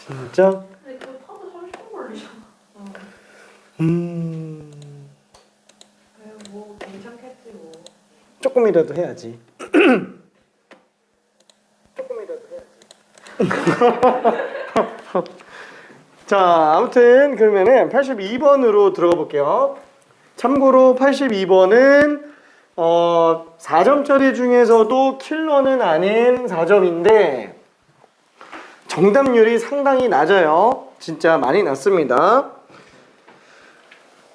진짜? 근데 그거 파도 30분 걸리잖아. 어. 뭐 괜찮겠지 뭐. 조금이라도 해야지. 조금이라도 해야지. 자, 아무튼 그러면은 82번으로 들어가 볼게요. 참고로 82번은 4점짜리 중에서도 킬러는 아닌 4점인데 정답률이 상당히 낮아요. 진짜 많이 낮습니다.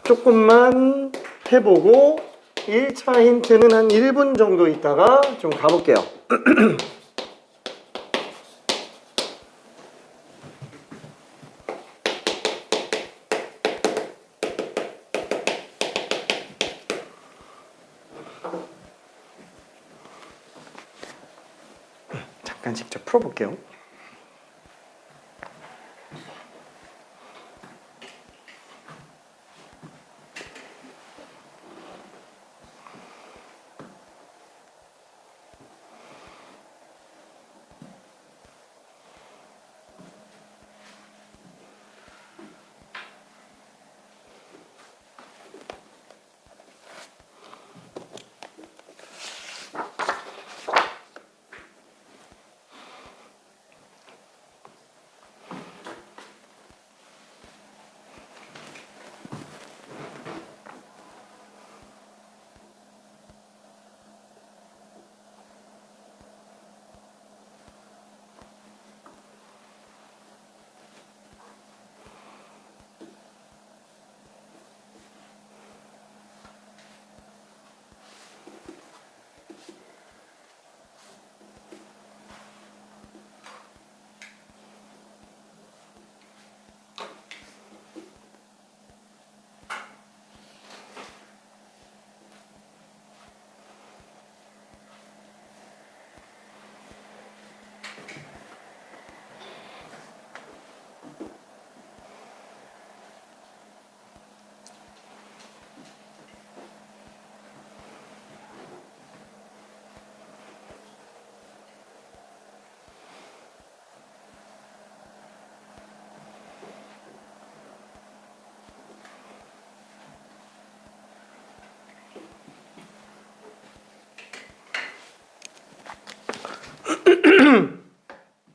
조금만 해보고 1차 힌트는 한 1분 정도 있다가 좀 가볼게요. 잠깐 직접 풀어볼게요.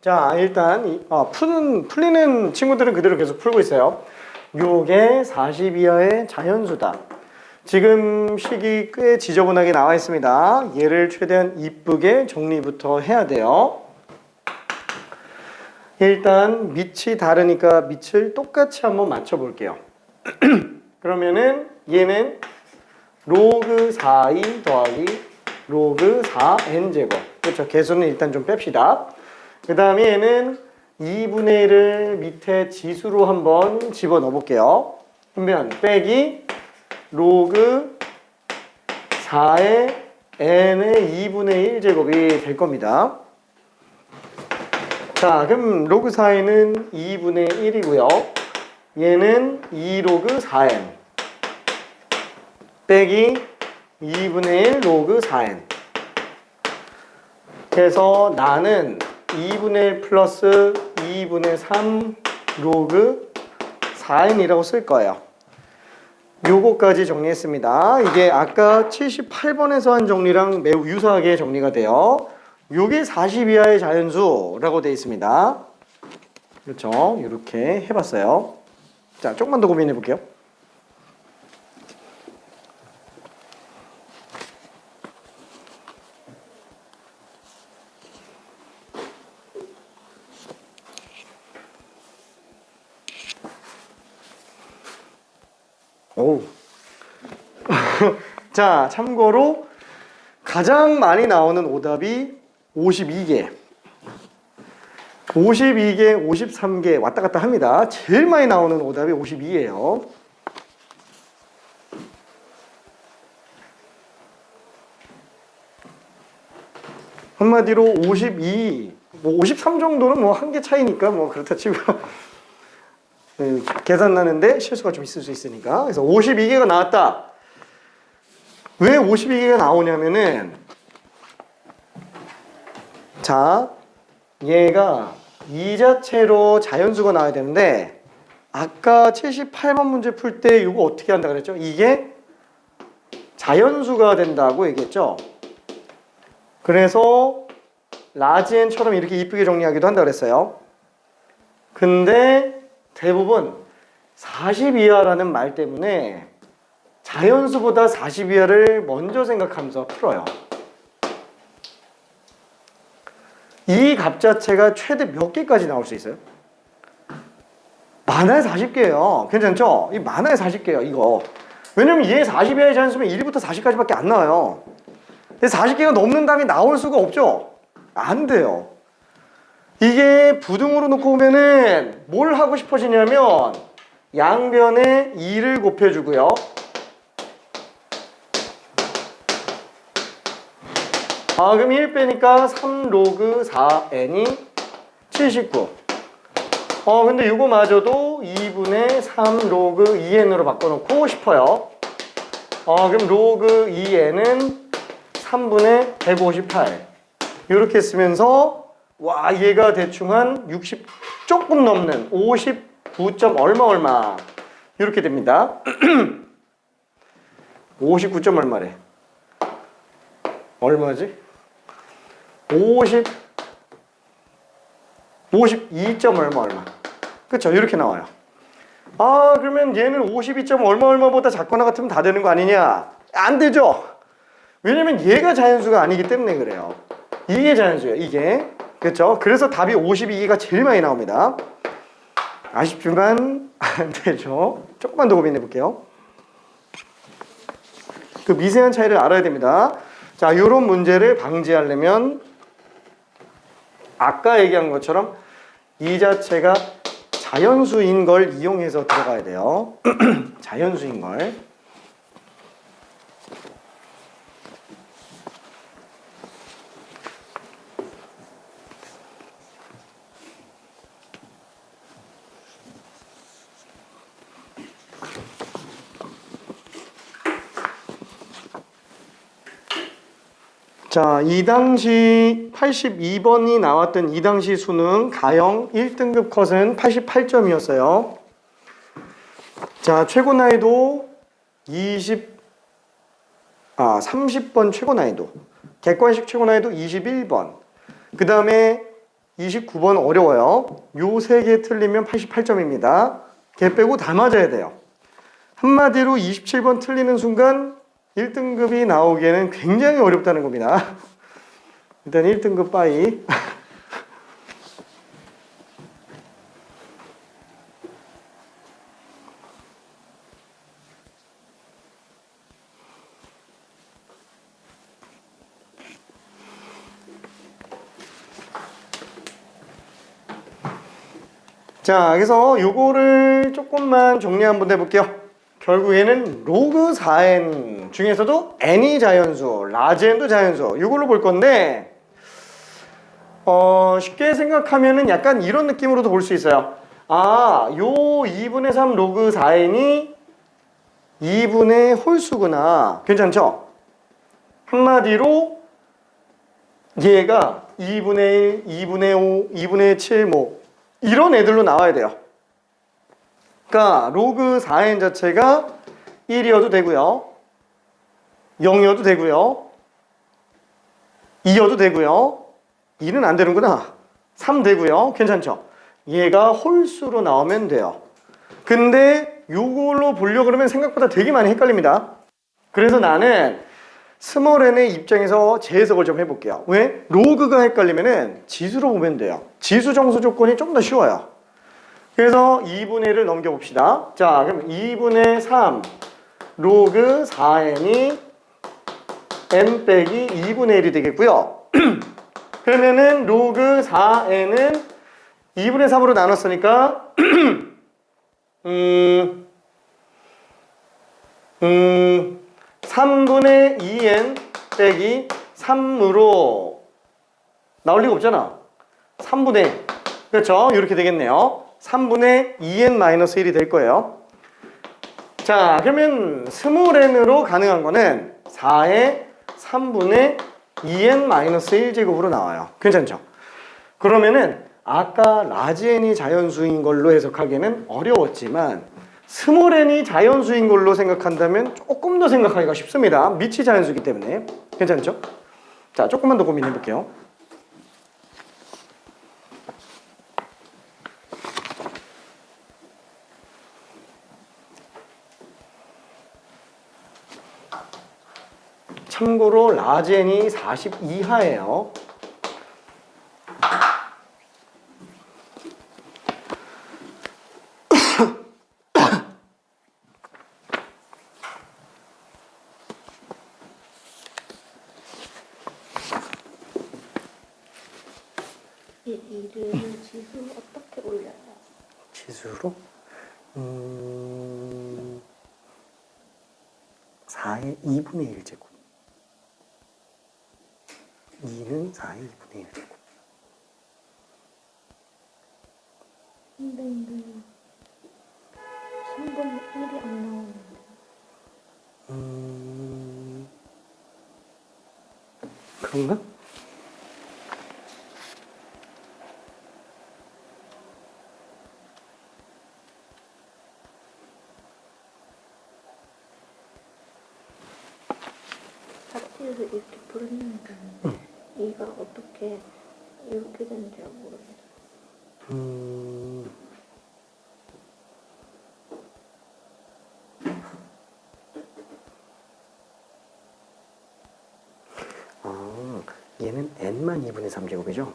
자, 일단 풀리는 친구들은 그대로 계속 풀고 있어요. 요게 40 이하의 자연수다. 지금 식이 꽤 지저분하게 나와 있습니다. 얘를 최대한 이쁘게 정리부터 해야 돼요. 일단 밑이 다르니까 밑을 똑같이 한번 맞춰 볼게요. 그러면은 얘는 로그 4i 더하기 로그 4n제곱. 그렇죠. 개수는 일단 좀 뺍시다. 그 다음에 얘는 2분의 1을 밑에 지수로 한번 집어넣어 볼게요. 그러면 빼기 로그 4의 n의 2분의 1제곱이 될 겁니다. 자, 그럼 로그 4n은 2분의 1이고요. 얘는 2로그 4n 빼기 2분의 1 로그 4n. 그래서 나는 2분의 1 플러스 2분의 3 로그 4n이라고 쓸 거예요. 요거까지 정리했습니다. 이게 아까 78번에서 한 정리랑 매우 유사하게 정리가 돼요. 요게 40 이하의 자연수라고 되어 있습니다. 그렇죠. 이렇게 해봤어요. 자, 조금만 더 고민해 볼게요. 오. 자, 참고로 가장 많이 나오는 오답이 52개. 52개, 53개 왔다 갔다 합니다. 제일 많이 나오는 오답이 52예요. 한마디로 52, 뭐 53 정도는 뭐 한 개 차이니까 뭐 그렇다 치고 계산하는데 실수가 좀 있을 수 있으니까. 그래서 52개가 나왔다. 왜 52개가 나오냐면은 자, 얘가 이 자체로 자연수가 나와야 되는데 아까 78번 문제 풀 때 이거 어떻게 한다 그랬죠? 이게 자연수가 된다고 얘기했죠? 그래서 라지엔처럼 이렇게 이쁘게 정리하기도 한다 그랬어요. 근데 대부분 40 이하라는 말 때문에 자연수보다 40 이하를 먼저 생각하면서 풀어요. 이 값 자체가 최대 몇 개까지 나올 수 있어요? 많아야 40개예요. 괜찮죠? 이 많아야 40개예요, 이거. 왜냐면 얘 40 이하의 자연수면 1부터 40까지밖에 안 나와요. 근데 40개가 넘는 답이 나올 수가 없죠? 안 돼요. 이게 부등으로 놓고 보면은 뭘 하고 싶어지냐면 양변에 2를 곱해주고요. 그럼 1 빼니까 3 로그 4n이 79. 근데 이거마저도 2분의 3 로그 2n으로 바꿔놓고 싶어요. 그럼 로그 2n은 3분의 158. 이렇게 쓰면서 와 얘가 대충 한 60 조금 넘는 59. 얼마 이렇게 됩니다. 59. 얼마래? 얼마지? 52. 얼마. 그쵸? 이렇게 나와요. 그러면 얘는 52. 얼마보다 작거나 같으면 다 되는 거 아니냐? 안 되죠? 왜냐면 얘가 자연수가 아니기 때문에 그래요. 이게 자연수예요, 이게. 그쵸? 그래서 답이 52개가 제일 많이 나옵니다. 아쉽지만 안 되죠. 조금만 더 고민해 볼게요. 그 미세한 차이를 알아야 됩니다. 자, 이런 문제를 방지하려면 아까 얘기한 것처럼 이 자체가 자연수인 걸 이용해서 들어가야 돼요. 자연수인 걸. 자, 이 당시 82번이 나왔던 이 당시 수능 가형 1등급 컷은 88점이었어요. 자, 최고 난이도 30번 최고 난이도. 객관식 최고 난이도 21번. 그 다음에 29번 어려워요. 요 세 개 틀리면 88점입니다. 걔 빼고 다 맞아야 돼요. 한마디로 27번 틀리는 순간 1등급이 나오기에는 굉장히 어렵다는 겁니다. 일단 1등급 빠이. 자, 그래서 요거를 조금만 정리 한번 해볼게요. 결국에는 로그 4n 중에서도 n이 자연수, 라지n도 자연수 이걸로 볼 건데 쉽게 생각하면은 약간 이런 느낌으로도 볼 수 있어요. 요 2분의 3 로그 4n이 2분의 홀수구나. 괜찮죠? 한마디로 얘가 2분의 1, 2분의 5, 2분의 7 뭐 이런 애들로 나와야 돼요. 그러니까 로그 4n 자체가 1이어도 되고요. 0이어도 되고요. 2여도 되고요. 2는 안 되는구나. 3 되고요. 괜찮죠? 얘가 홀수로 나오면 돼요. 근데 이걸로 보려고 그러면 생각보다 되게 많이 헷갈립니다. 그래서 나는 스몰 n의 입장에서 재해석을 좀 해볼게요. 왜? 로그가 헷갈리면은 지수로 보면 돼요. 지수 정수 조건이 좀 더 쉬워요. 그래서 2분의 1을 넘겨봅시다. 자, 그럼 2분의 3 로그 4n이 n 빼기 2분의 1이 되겠고요. 그러면은 로그 4n은 2분의 3으로 나눴으니까 3분의 2n 빼기 3으로 나올 리가 없잖아. 3분의 1. 그렇죠? 이렇게 되겠네요. 3분의 2n-1이 될 거예요. 자, 그러면 스몰 n으로 가능한 거는 4의 3분의 2n-1제곱으로 나와요. 괜찮죠? 그러면은 아까 라지 n이 자연수인 걸로 해석하기는 어려웠지만 스몰 n이 자연수인 걸로 생각한다면 조금 더 생각하기가 쉽습니다. 밑이 자연수이기 때문에. 괜찮죠? 자, 조금만 더 고민해 볼게요. 참고로 라지 n이 40 이하예요. 이를 지수 어떻게 올려요? 지수로 4의 2분의 1 제곱. 2는 4의 2분의 1 제곱. 근데 3분의 1이 안 나오는데. 그런가? 파티에서 이렇게 풀었는데 이가 어떻게 이렇게 되는지 모르겠어요. 얘는 n만 2분의 3제곱이죠?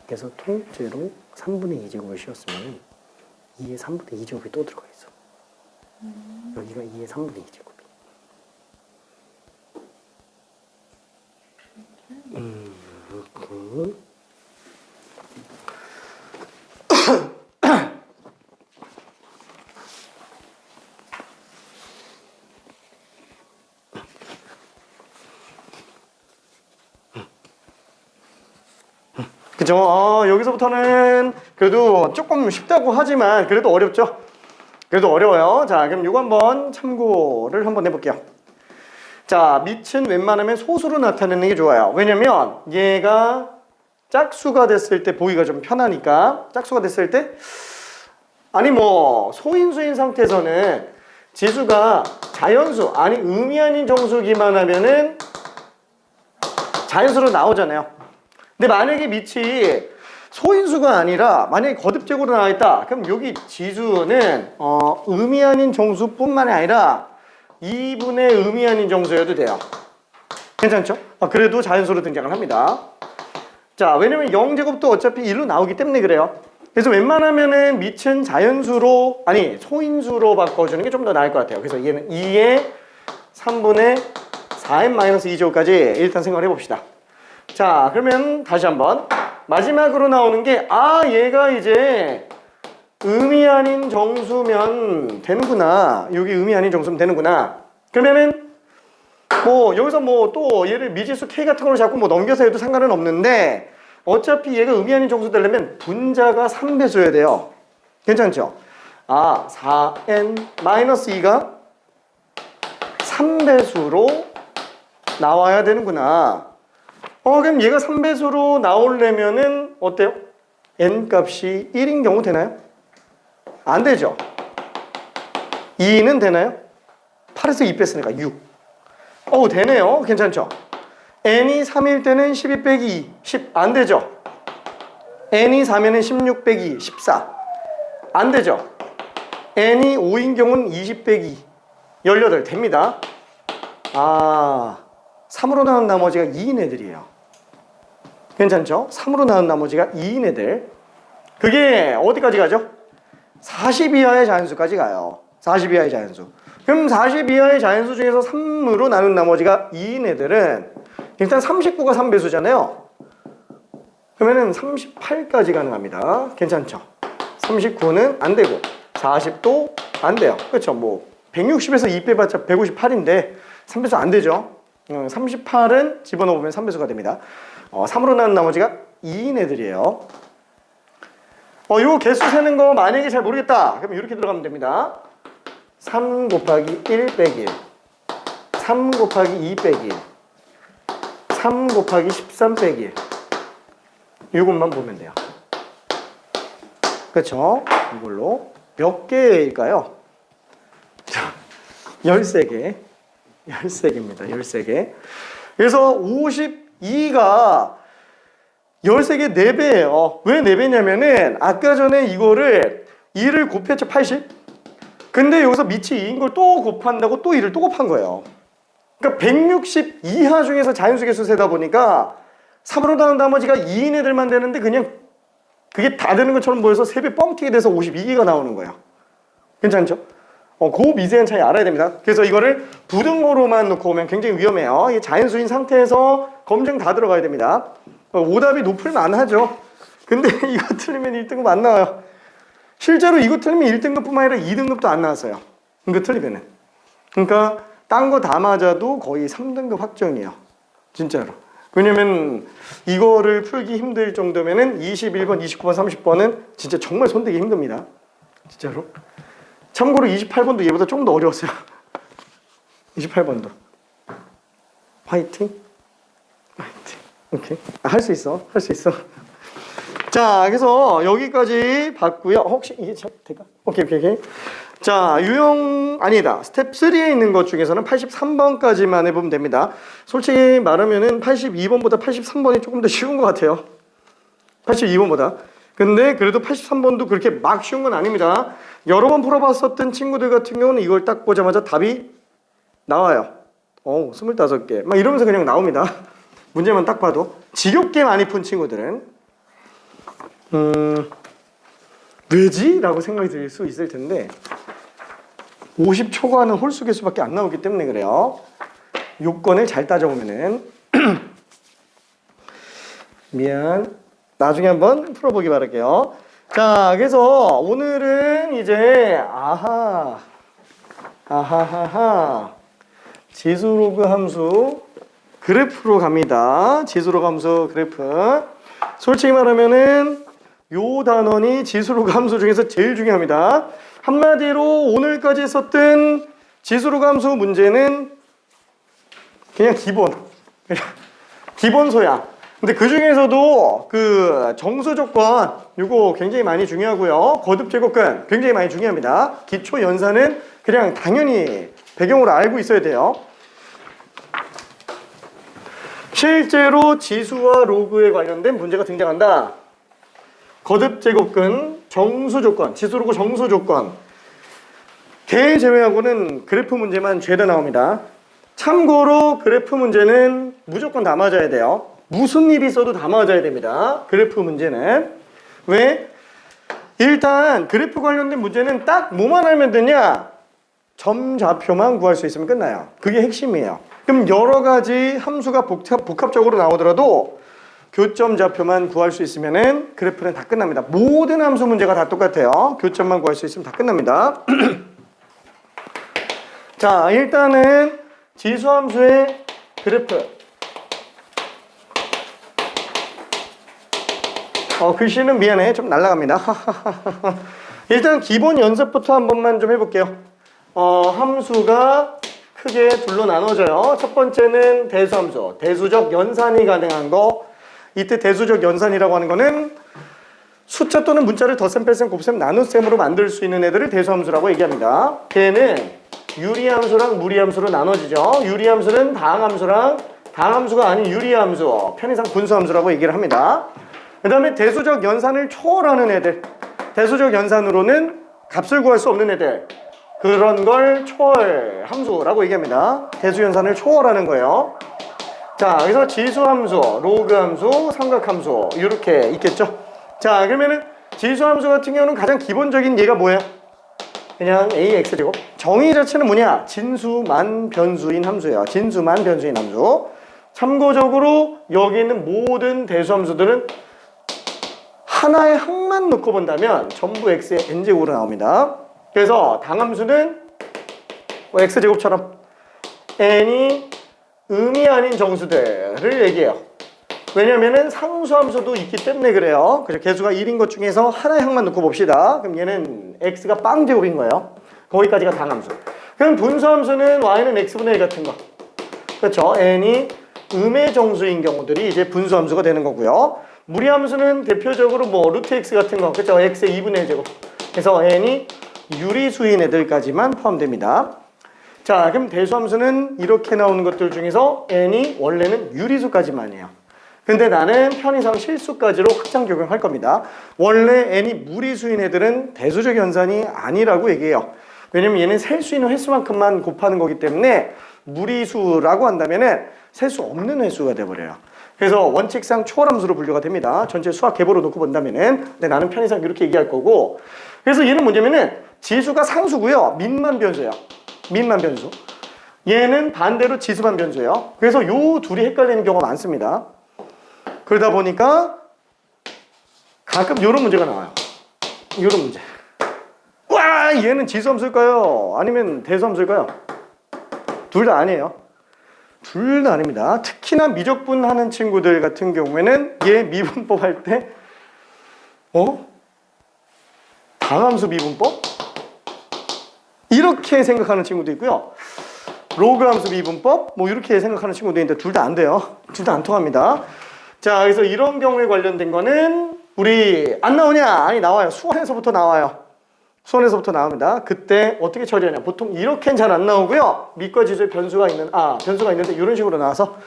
그래서 통째로 3분의 2제곱을 씌웠으면 2의 3분의 2제곱이 또 들어가 있어. 여기가 2의 3분의 2제곱이. 그죠? 여기서부터는 그래도 조금 쉽다고 하지만 그래도 어렵죠? 그래도 어려워요. 자, 그럼 이거 한번 참고를 한번 해볼게요. 자, 밑은 웬만하면 소수로 나타내는 게 좋아요. 왜냐면 얘가 짝수가 됐을 때 보기가 좀 편하니까. 짝수가 됐을 때 아니 뭐 소인수인 상태에서는 지수가 자연수 아니 의미 아닌 정수기만 하면은 자연수로 나오잖아요. 근데 만약에 밑이 소인수가 아니라 만약에 거듭적으로 나와 있다. 그럼 여기 지수는 의미 아닌 정수뿐만이 아니라 2분의 의미 아닌 정수여도 돼요. 괜찮죠? 그래도 자연수로 등장을 합니다. 자, 왜냐면 0제곱도 어차피 1로 나오기 때문에 그래요. 그래서 웬만하면은 밑은 자연수로 아니 소인수로 바꿔주는 게 좀 더 나을 것 같아요. 그래서 얘는 2의 3분의 4n-2제곱까지 일단 생각을 해봅시다. 자, 그러면 다시 한번 마지막으로 나오는 게 얘가 이제 의미 아닌 정수면 되는구나. 여기 의미 아닌 정수면 되는구나. 그러면은 뭐 여기서 뭐 또 얘를 미지수 k 같은 걸로 자꾸 뭐 넘겨서 해도 상관은 없는데 어차피 얘가 의미 아닌 정수 되려면 분자가 3배수여야 돼요. 괜찮죠? 4n-2가 3배수로 나와야 되는구나. 그럼 얘가 3배수로 나오려면은 어때요? n 값이 1인 경우 되나요? 안 되죠. 2는 되나요? 8에서 2 뺐으니까 6. 되네요. 괜찮죠? n이 3일 때는 12 빼기 2, 10. 안 되죠? n이 4면은 16 빼기 2, 14. 안 되죠? n이 5인 경우는 20 빼기 2, 18. 됩니다. 3으로 나온 나머지가 2인 애들이에요. 괜찮죠? 3으로 나온 나머지가 2인 애들. 그게 어디까지 가죠? 40 이하의 자연수까지 가요. 40 이하의 자연수. 그럼 40 이하의 자연수 중에서 3으로 나눈 나머지가 2인 애들은 일단 39가 3배수잖아요. 그러면은 38까지 가능합니다. 괜찮죠? 39는 안 되고 40도 안 돼요. 그렇죠? 뭐 160에서 2 빼봤자 158인데 3배수 안 되죠? 38은 집어넣으면 3배수가 됩니다. 3으로 나눈 나머지가 2인 애들이에요. 요 개수 세는 거 만약에 잘 모르겠다. 그럼 이렇게 들어가면 됩니다. 3 곱하기 1 빼기 1, 3 곱하기 2 빼기 1, 3 곱하기 13 빼기 1. 이것만 보면 돼요. 그렇죠? 이걸로 몇 개일까요? 자, 13개. 13개입니다. 13개. 그래서 52가 13개 4배예요. 왜 4배냐면은 아까 전에 이거를 2를 곱했죠. 80. 근데 여기서 밑이 2인 걸 또 곱한다고 또 2를 또 곱한 거예요. 그러니까 160 이하 중에서 자연수 개수 세다 보니까 3으로 나눈 나머지가 2인 애들만 되는데 그냥 그게 다 되는 것처럼 보여서 3배 뻥튀기 돼서 52개가 나오는 거예요. 괜찮죠? 그 미세한 차이 알아야 됩니다. 그래서 이거를 부등호로만 놓고 오면 굉장히 위험해요. 이 자연수인 상태에서 검증 다 들어가야 됩니다. 오답이 높을만 안 하죠. 근데 이거 틀리면 1등급 안 나와요. 실제로 이거 틀리면 1등급뿐만 아니라 2등급도 안 나왔어요. 이거 틀리면은. 그러니까 딴 거 다 맞아도 거의 3등급 확정이에요. 진짜로. 왜냐면 이거를 풀기 힘들 정도면은 21번, 29번, 30번은 진짜 정말 손대기 힘듭니다. 진짜로. 참고로 28번도 얘보다 좀 더 어려웠어요. 28번도. 화이팅. 화이팅. 오케이. 할 수 있어. 할 수 있어. 자, 그래서 여기까지 봤고요. 혹시 이게 될까? 오케이. 자, 아니다. 스텝 3에 있는 것 중에서는 83번까지만 해보면 됩니다. 솔직히 말하면은 82번보다 83번이 조금 더 쉬운 것 같아요. 82번보다. 근데 그래도 83번도 그렇게 막 쉬운 건 아닙니다. 여러 번 풀어봤었던 친구들 같은 경우는 이걸 딱 보자마자 답이 나와요. 25개. 막 이러면서 그냥 나옵니다. 문제만 딱 봐도. 지겹게 많이 푼 친구들은 왜지? 라고 생각이 들 수 있을 텐데 50초간은 홀수 개수밖에 안 나오기 때문에 그래요. 요건을 잘 따져보면은 미안. 나중에 한번 풀어보기 바랄게요. 자, 그래서 오늘은 이제 아하하하 지수로그 함수 그래프로 갑니다. 지수로그 함수 그래프. 솔직히 말하면은 요 단원이 지수로그 함수 중에서 제일 중요합니다. 한마디로 오늘까지 썼던 지수로그 함수 문제는 그냥 기본 소야. 근데 그 중에서도 그 정수 조건 이거 굉장히 많이 중요하고요. 거듭 제곱근 굉장히 많이 중요합니다. 기초 연산은 그냥 당연히 배경으로 알고 있어야 돼요. 실제로 지수와 로그에 관련된 문제가 등장한다. 거듭 제곱근 정수 조건, 지수 로그 정수 조건 걔 제외하고는 그래프 문제만 죄다 나옵니다. 참고로 그래프 문제는 무조건 다 맞아야 돼요. 무슨 일이 있어도 다 맞아야 됩니다. 그래프 문제는. 왜? 일단 그래프 관련된 문제는 딱 뭐만 알면 되냐? 점좌표만 구할 수 있으면 끝나요. 그게 핵심이에요. 그럼 여러 가지 함수가 복합적으로 나오더라도 교점 좌표만 구할 수 있으면은 그래프는 다 끝납니다. 모든 함수 문제가 다 똑같아요. 교점만 구할 수 있으면 다 끝납니다. 자, 일단은 지수함수의 그래프. 글씨는 미안해. 좀 날아갑니다. 일단 기본 연습부터 한 번만 좀 해볼게요. 함수가 크게 둘로 나눠져요. 첫 번째는 대수함수. 대수적 연산이 가능한 거. 이때 대수적 연산이라고 하는 거는 숫자 또는 문자를 덧셈, 뺄셈, 곱셈, 나눗셈으로 만들 수 있는 애들을 대수함수라고 얘기합니다. 걔는 유리함수랑 무리함수로 나눠지죠. 유리함수는 다항함수가 아닌 유리함수, 편의상 분수함수라고 얘기를 합니다. 그 다음에 대수적 연산을 초월하는 애들, 대수적 연산으로는 값을 구할 수 없는 애들, 그런 걸 초월 함수라고 얘기합니다. 대수 연산을 초월하는 거예요. 자, 그래서 지수함수, 로그함수, 삼각함수 이렇게 있겠죠. 자, 그러면은 지수함수 같은 경우는 가장 기본적인 얘가 뭐예요? 그냥 AX제곱. 정의 자체는 뭐냐? 진수만 변수인 함수예요. 진수만 변수인 함수. 참고적으로 여기 있는 모든 대수함수들은 하나의 항만 놓고 본다면 전부 x의 n제곱으로 나옵니다. 그래서 당함수는 x제곱처럼 n이 음이 아닌 정수들을 얘기해요. 왜냐면은 상수함수도 있기 때문에 그래요. 그래서 개수가 1인 것 중에서 하나의 항만 놓고 봅시다. 그럼 얘는 x가 빵제곱인 거예요. 거기까지가 당함수. 그럼 분수함수는 y는 x분의 1 같은 거. 그렇죠. n이 음의 정수인 경우들이 이제 분수함수가 되는 거고요. 무리함수는 대표적으로 뭐 루트 x 같은 거, 그쵸? x의 2분의 1제곱. 그래서 n이 유리수인 애들까지만 포함됩니다. 자, 그럼 대수함수는 이렇게 나오는 것들 중에서 n이 원래는 유리수까지만이에요. 근데 나는 편의상 실수까지로 확장 적용할 겁니다. 원래 n이 무리수인 애들은 대수적 연산이 아니라고 얘기해요. 왜냐면 얘는 셀 수 있는 횟수만큼만 곱하는 거기 때문에 무리수라고 한다면은 셀 수 없는 횟수가 돼버려요. 그래서 원칙상 초월함수로 분류가 됩니다. 전체 수학 계보로 놓고 본다면은. 근데 나는 편의상 이렇게 얘기할 거고. 그래서 얘는 뭐냐면은 지수가 상수고요. 민만 변수예요. 민만 변수. 얘는 반대로 지수만 변수예요. 그래서 요 둘이 헷갈리는 경우가 많습니다. 그러다 보니까 가끔 이런 문제가 나와요. 이런 문제. 와, 얘는 지수함수일까요? 아니면 대수함수일까요? 둘 다 아니에요. 둘 다 아닙니다. 특히나 미적분 하는 친구들 같은 경우에는 얘 미분법 할 때 다함수 미분법? 이렇게 생각하는 친구도 있고요. 로그 함수 미분법 뭐 이렇게 생각하는 친구도 있는데 둘 다 안 돼요. 둘 다 안 통합니다. 자, 그래서 이런 경우에 관련된 거는 우리 안 나오냐? 아니, 나와요. 수원에서부터 나와요. 수원에서부터 나옵니다. 그때 어떻게 처리하냐? 보통 이렇게는 잘 안 나오고요. 밑과 지수에 변수가 있는데 이런 식으로 나와서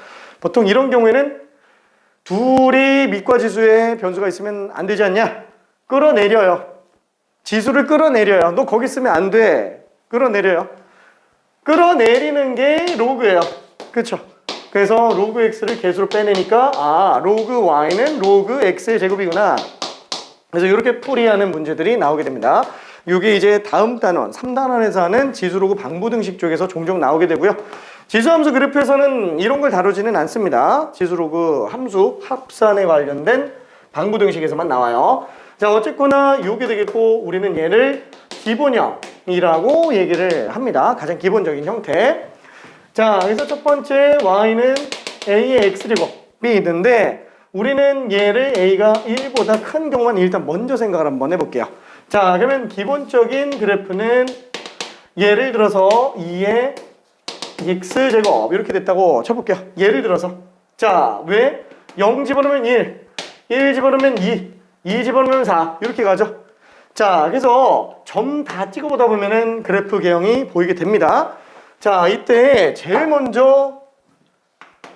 보통 이런 경우에는 둘이 밑과 지수에 변수가 있으면 안 되지 않냐? 끌어내려요. 지수를 끌어내려요. 너 거기 쓰면 안 돼. 끌어내려요. 끌어내리는 게 로그예요. 그렇죠? 그래서 로그 x를 개수로 빼내니까 로그 y는 로그 x의 제곱이구나. 그래서 이렇게 풀이하는 문제들이 나오게 됩니다. 이게 이제 다음 단원, 3단원에서 하는 지수로그 방부등식 쪽에서 종종 나오게 되고요. 지수함수 그래프에서는 이런 걸 다루지는 않습니다. 지수로그 함수 합산에 관련된 방부등식에서만 나와요. 자, 어쨌거나 이게 되겠고 우리는 얘를 기본형이라고 얘기를 합니다. 가장 기본적인 형태. 자, 그래서 첫 번째 y는 a의 x제곱이 있는데 우리는 얘를 a가 1보다 큰 경우만 일단 먼저 생각을 한번 해볼게요. 자, 그러면 기본적인 그래프는 예를 들어서 2의 x제곱 이렇게 됐다고 쳐볼게요. 예를 들어서 자, 왜? 0 집어넣으면 1 집어넣으면 2 집어넣으면 4 이렇게 가죠. 자, 그래서 점 다 찍어보다 보면은 그래프 개형이 보이게 됩니다. 자, 이때 제일 먼저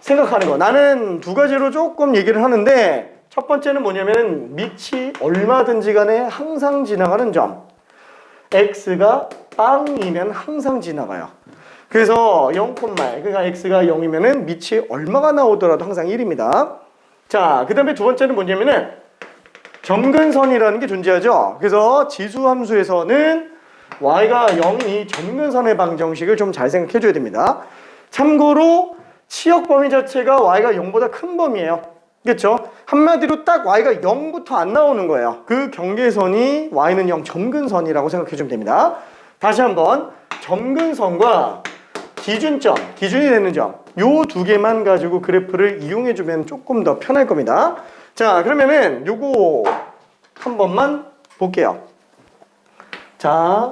생각하는 거, 나는 두 가지로 조금 얘기를 하는데 첫 번째는 뭐냐면 밑이 얼마든지 간에 항상 지나가는 점. x가 빵이면 항상 지나가요. 그래서 0, 그러니까 x가 0이면은 밑이 얼마가 나오더라도 항상 1입니다. 자, 그 다음에 두 번째는 뭐냐면은 점근선이라는 게 존재하죠. 그래서 지수함수에서는 y가 0이 점근선의 방정식을 좀 잘 생각해 줘야 됩니다. 참고로 치역 범위 자체가 y가 0보다 큰 범위예요. 그렇죠? 한마디로 딱 y가 0부터 안 나오는 거예요. 그 경계선이 y는 0 점근선이라고 생각해 주면 됩니다. 다시 한번 점근선과 기준점, 기준이 되는 점, 요 두 개만 가지고 그래프를 이용해 주면 조금 더 편할 겁니다. 자, 그러면은 요거 한 번만 볼게요. 자,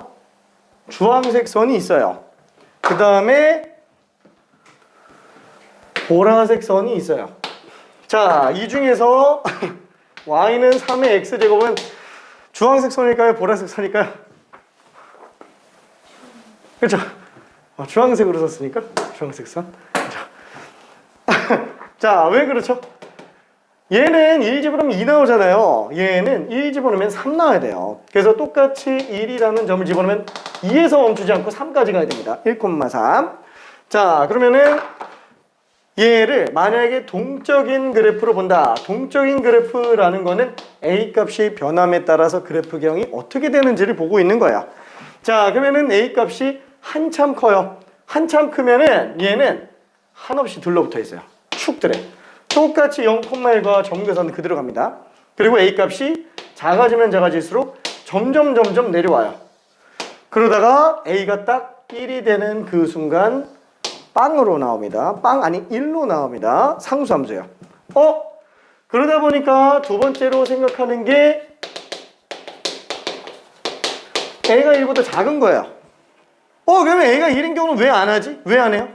주황색 선이 있어요. 그 다음에 보라색 선이 있어요. 자, 이 중에서 y는 3의 x제곱은 주황색 선일까요? 보라색 선일까요? 그렇죠? 주황색으로 썼으니까 주황색 선. 자, 왜 그렇죠? 얘는 1 집어넣으면 2 나오잖아요. 얘는 1 집어넣으면 3 나와야 돼요. 그래서 똑같이 1이라는 점을 집어넣으면 2에서 멈추지 않고 3까지 가야 됩니다. 1,3. 자, 그러면은 얘를 만약에 동적인 그래프로 본다. 동적인 그래프라는 거는 a 값이 변함에 따라서 그래프 개형이 어떻게 되는지를 보고 있는 거야. 자, 그러면은 a 값이 한참 커요. 한참 크면은 얘는 한없이 둘러붙어 있어요. 축들에. 똑같이 0,1과 점근선 그대로 갑니다. 그리고 a 값이 작아지면 작아질수록 점점 내려와요. 그러다가 a가 딱 1이 되는 그 순간 빵으로 나옵니다. 빵 아니 1로 나옵니다. 상수함수예요. 그러다 보니까 두 번째로 생각하는 게 a가 1보다 작은 거예요. 그러면 a가 1인 경우는 왜 안 하지? 왜 안 해요?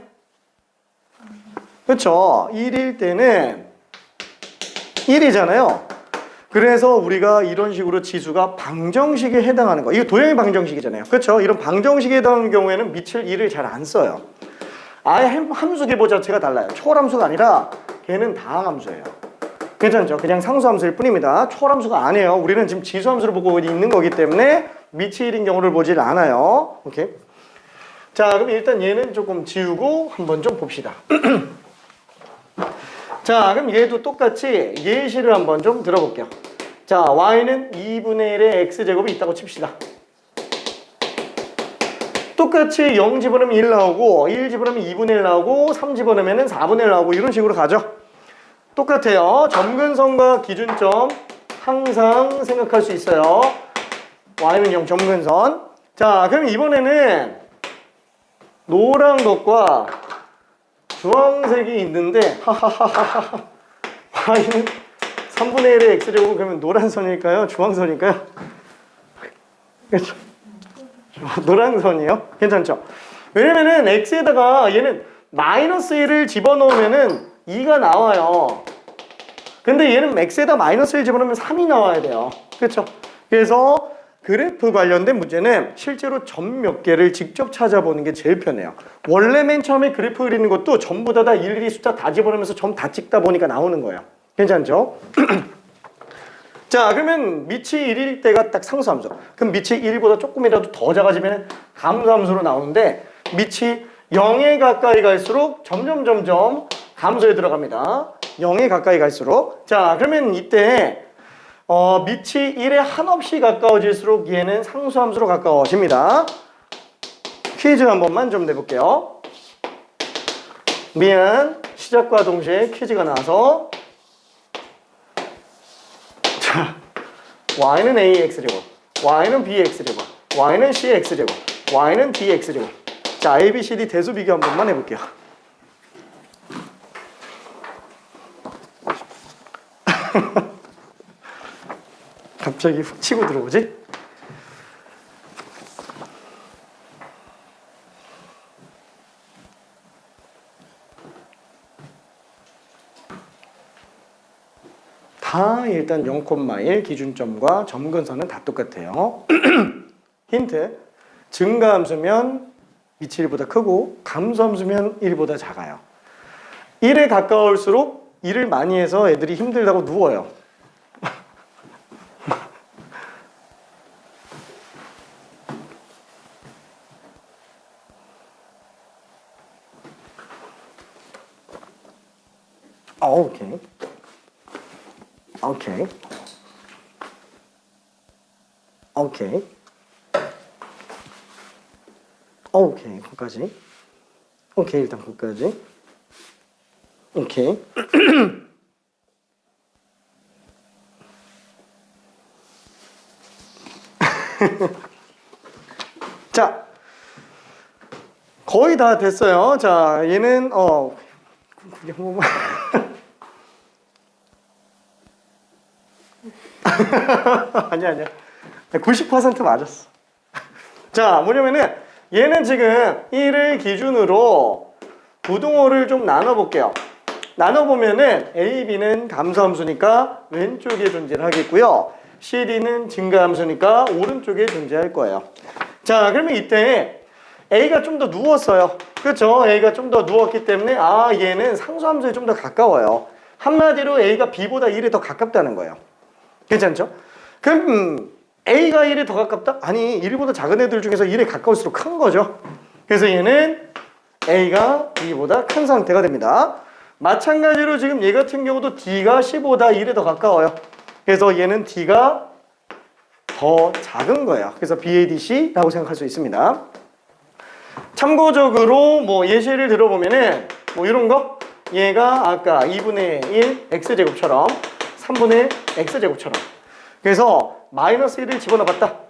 그렇죠. 1일 때는 1이잖아요. 그래서 우리가 이런 식으로 지수가 방정식에 해당하는 거. 이거 도형의 방정식이잖아요. 그렇죠? 이런 방정식에 해당하는 경우에는 밑을 1을 잘 안 써요. 아예 함수 계보 자체가 달라요. 초월함수가 아니라 걔는 다항함수예요. 괜찮죠? 그냥 상수함수일 뿐입니다. 초월함수가 아니에요. 우리는 지금 지수함수를 보고 있는 거기 때문에 밑이 1인 경우를 보질 않아요. 오케이? 자, 그럼 일단 얘는 조금 지우고 한번 좀 봅시다. 자, 그럼 얘도 똑같이 예시를 한번 좀 들어볼게요. 자, y는 2분의 1의 x제곱이 있다고 칩시다. 똑같이 0 집어넣으면 1 나오고 1 집어넣으면 2분의 1 나오고 3 집어넣으면 4분의 1 나오고 이런 식으로 가죠. 똑같아요. 점근선과 기준점 항상 생각할 수 있어요. y는 0 점근선. 자, 그럼 이번에는 노란 것과 주황색이 있는데 하하하하 y는 3분의 1의 x제곱 그러면 노란 선일까요? 주황선일까요? 그렇죠. 노란 선이요? 괜찮죠? 왜냐면은 x에다가 얘는 마이너스 1을 집어넣으면은 2가 나와요. 근데 얘는 x에다 마이너스 1 집어넣으면 3이 나와야 돼요. 그렇죠? 그래서 그래프 관련된 문제는 실제로 점 몇 개를 직접 찾아보는 게 제일 편해요. 원래 맨 처음에 그래프 그리는 것도 전부 다 일일이 숫자 다 집어넣으면서 점 다 찍다 보니까 나오는 거예요. 괜찮죠? 자, 그러면 밑이 1일 때가 딱 상수함수. 그럼 밑이 1보다 조금이라도 더 작아지면 감소함수로 나오는데 밑이 0에 가까이 갈수록 점점 감소에 들어갑니다. 0에 가까이 갈수록. 자, 그러면 이때 밑이 1에 한없이 가까워질수록 얘는 상수함수로 가까워집니다. 퀴즈 한 번만 좀 내볼게요. 미안, 시작과 동시에 퀴즈가 나와서 자, y는 ax제곱, y는 bx제곱, y는 cx제곱, y는 dx제곱. 자, a, b, c, d 대수 비교 한 번만 해볼게요. 갑자기 훅 치고 들어오지? 다 일단 0,1 기준점과 점근선은 다 똑같아요. 힌트, 증가함수면 밑이 1보다 크고 감소함수면 1보다 작아요. 1에 가까울수록 일을 많이 해서 애들이 힘들다고 누워요. 오케이. 오케이. 오케이. 오케이. 거기까지. 오케이. 일단 거기까지. 오케이. 자, 거의 다 됐어요. 자, 얘는 그게 한 번만. 아니야. 90% 맞았어. 자, 뭐냐면은 얘는 지금 1을 기준으로 부등호를 좀 나눠볼게요. 나눠보면은 A, B는 감소함수니까 왼쪽에 존재를 하겠고요. C, D는 증가함수니까 오른쪽에 존재할 거예요. 자, 그러면 이때 A가 좀 더 누웠어요. 그렇죠? A가 좀 더 누웠기 때문에 얘는 상수함수에 좀 더 가까워요. 한마디로 A가 B보다 1에 더 가깝다는 거예요. 괜찮죠? 그럼 A가 1에 더 가깝다? 아니, 1보다 작은 애들 중에서 1에 가까울수록 큰 거죠. 그래서 얘는 A가 B보다 큰 상태가 됩니다. 마찬가지로 지금 얘 같은 경우도 D가 C보다 1에 더 가까워요. 그래서 얘는 D가 더 작은 거예요. 그래서 BADC라고 생각할 수 있습니다. 참고적으로 뭐 예시를 들어보면은 뭐 이런 거, 얘가 아까 2분의 1 x제곱처럼 3분의 x제곱처럼. 그래서 마이너스 1을 집어넣어봤다.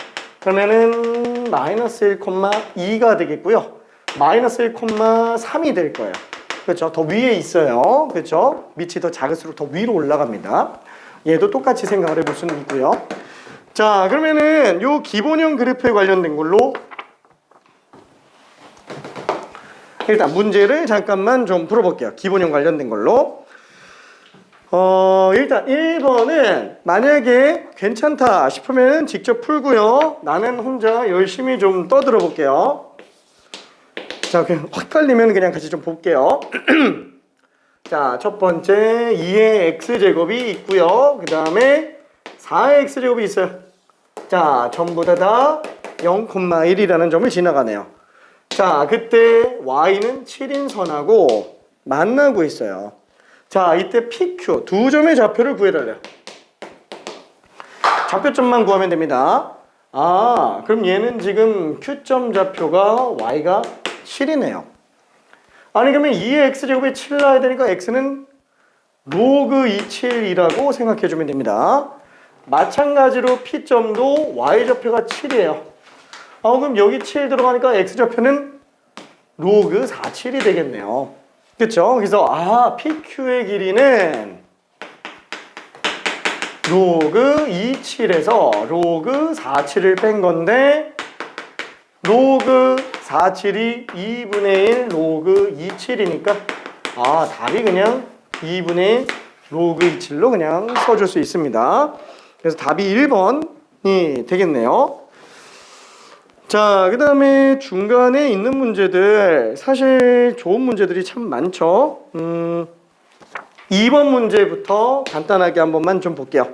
그러면은 마이너스 1,2가 되겠고요. 마이너스 1,3이 될 거예요. 그렇죠? 더 위에 있어요. 그렇죠? 밑이 더 작을수록 더 위로 올라갑니다. 얘도 똑같이 생각을 해볼 수는 있고요. 자, 그러면은 요 기본형 그래프에 관련된 걸로 일단 문제를 잠깐만 좀 풀어볼게요. 기본형 관련된 걸로. 일단 1번은 만약에 괜찮다 싶으면 직접 풀고요. 나는 혼자 열심히 좀 떠들어 볼게요. 자, 그냥 헷갈리면 그냥 같이 좀 볼게요. 자, 첫 번째 2의 x제곱이 있고요. 그 다음에 4의 x제곱이 있어요. 자, 전부 다 0,1이라는 점을 지나가네요. 자, 그때 y는 7인 선하고 만나고 있어요. 자, 이때 PQ 두 점의 좌표를 구해달래요. 좌표점만 구하면 됩니다. 아, 그럼 얘는 지금 Q점 좌표가 y가 7이네요. 아니 그러면 2의 x제곱에 7 나야 되니까 x는 로그 27이라고 생각해주면 됩니다. 마찬가지로 P점도 y좌표가 7이에요. 그럼 여기 7 들어가니까 x좌표는 로그 47이 되겠네요. 그쵸? 그래서 PQ의 길이는 로그 27에서 로그 47을 뺀 건데 로그 47이 2분의 1 로그 27이니까 답이 그냥 2분의 1 로그 27로 그냥 써줄 수 있습니다. 그래서 답이 1번이 되겠네요. 자, 그 다음에 중간에 있는 문제들 사실 좋은 문제들이 참 많죠. 2번 문제부터 간단하게 한 번만 좀 볼게요.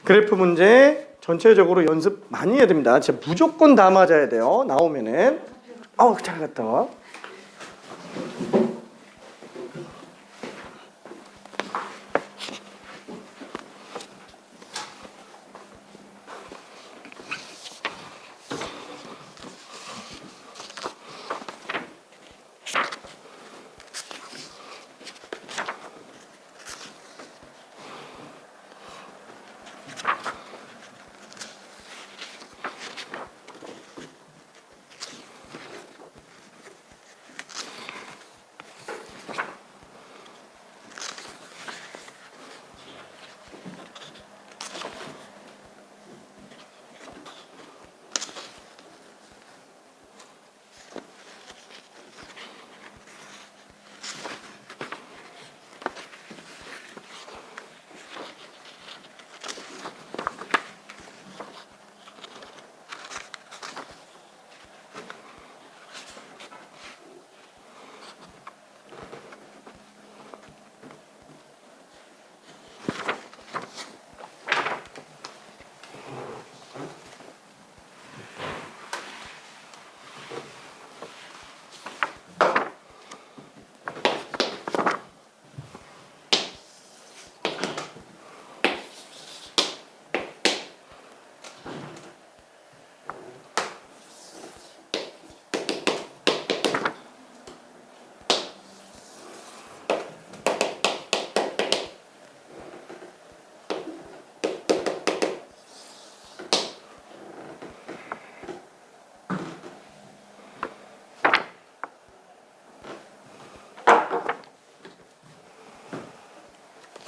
그래프 문제 전체적으로 연습 많이 해야 됩니다. 진짜 무조건 다 맞아야 돼요. 나오면은 잘 갔다 와.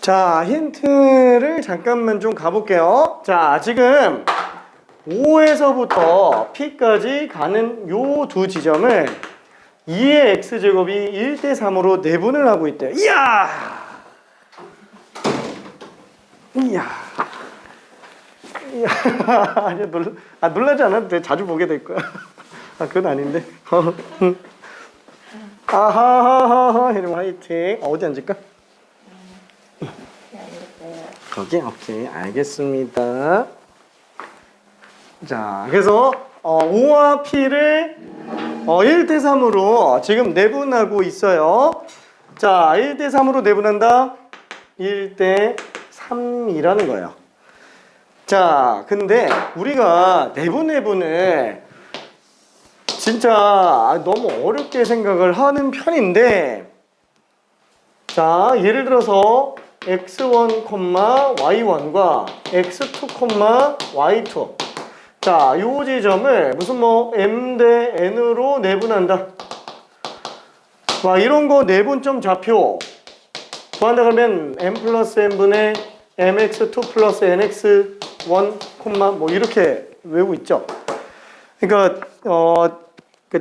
자, 힌트를 잠깐만 좀 가볼게요. 자, 지금 O에서부터 P까지 가는 요 두 지점을 2의 x제곱이 1대 3으로 내분을 하고 있대요. 이야! 이야! 이야! 아니, 놀라지 않아도 돼. 자주 보게 될 거야. 그건 아닌데. 아하하하, 이러면 화이팅. 어디 앉을까? 거기? 오케이, 알겠습니다. 자, 그래서 O와 P를 1대 3으로 지금 내분하고 있어요. 자, 1대 3으로 내분한다. 1대 3이라는 거예요. 자, 근데 우리가 내분을 진짜 너무 어렵게 생각을 하는 편인데, 자, 예를 들어서 x1, y1과 x2, y2. 자, 요 지점을 무슨 m 대 n으로 내분한다. 와, 이런 거 내분점 좌표 구한다 그러면 m 플러스 n분의 mx2 플러스 nx1, 뭐 이렇게 외우고 있죠. 그러니까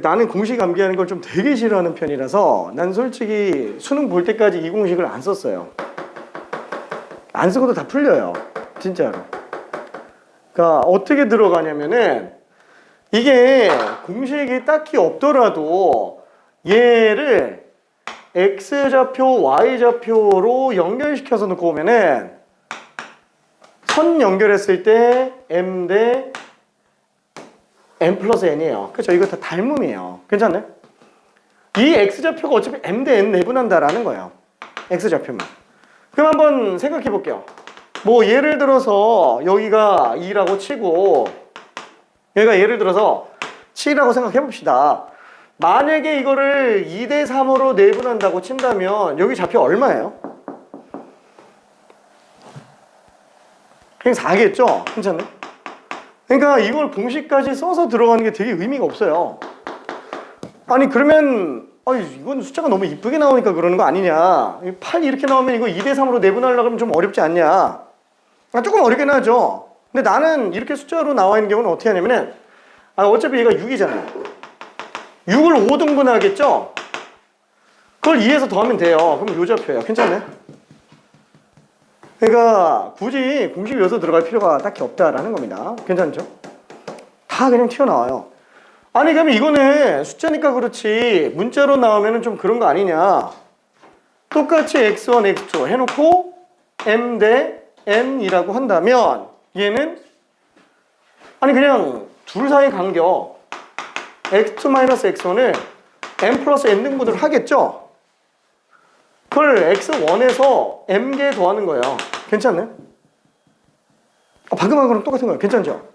나는 공식 암기하는 걸 좀 되게 싫어하는 편이라서 난 솔직히 수능 볼 때까지 이 공식을 안 썼어요. 안 쓰고도 다 풀려요. 진짜로. 그러니까 어떻게 들어가냐면은 이게 공식이 딱히 없더라도 얘를 X좌표, Y좌표로 연결시켜서 놓고 오면은 선 연결했을 때 M 대 M 플러스 N이에요. 그렇죠? 이거 다 닮음이에요. 괜찮나요? 이 X좌표가 어차피 M 대 N 내분한다라는 거예요. X좌표만. 그럼 한번 생각해 볼게요. 뭐 예를 들어서 여기가 2라고 치고 얘가 예를 들어서 7이라고 생각해 봅시다. 만약에 이거를 2대 3으로 내분한다고 친다면 여기 좌표 얼마예요? 그냥 4겠죠? 괜찮네? 그러니까 이걸 공식까지 써서 들어가는 게 되게 의미가 없어요. 아니 그러면 이건 숫자가 너무 이쁘게 나오니까 그러는 거 아니냐. 8 이렇게 나오면 이거 2대 3으로 내분하려고 하면 좀 어렵지 않냐. 조금 어렵긴 하죠. 근데 나는 이렇게 숫자로 나와 있는 경우는 어떻게 하냐면은 어차피 얘가 6이잖아요. 6을 5등분 하겠죠? 그걸 2에서 더하면 돼요. 그럼 요 좌표예요. 괜찮나요? 그러니까 굳이 공식 요소 들어갈 필요가 딱히 없다라는 겁니다. 괜찮죠? 다 그냥 튀어나와요. 아니 그러면 이거는 숫자니까 그렇지 문자로 나오면 좀 그런 거 아니냐. 똑같이 x1, x2 해놓고 m 대 n이라고 한다면 얘는 그냥 둘 사이 간격 x2-x1을 m 플러스 n 등분을 하겠죠? 그걸 x1에서 m개 더하는 거예요. 괜찮나요? 방금 한 거랑 똑같은 거예요. 괜찮죠?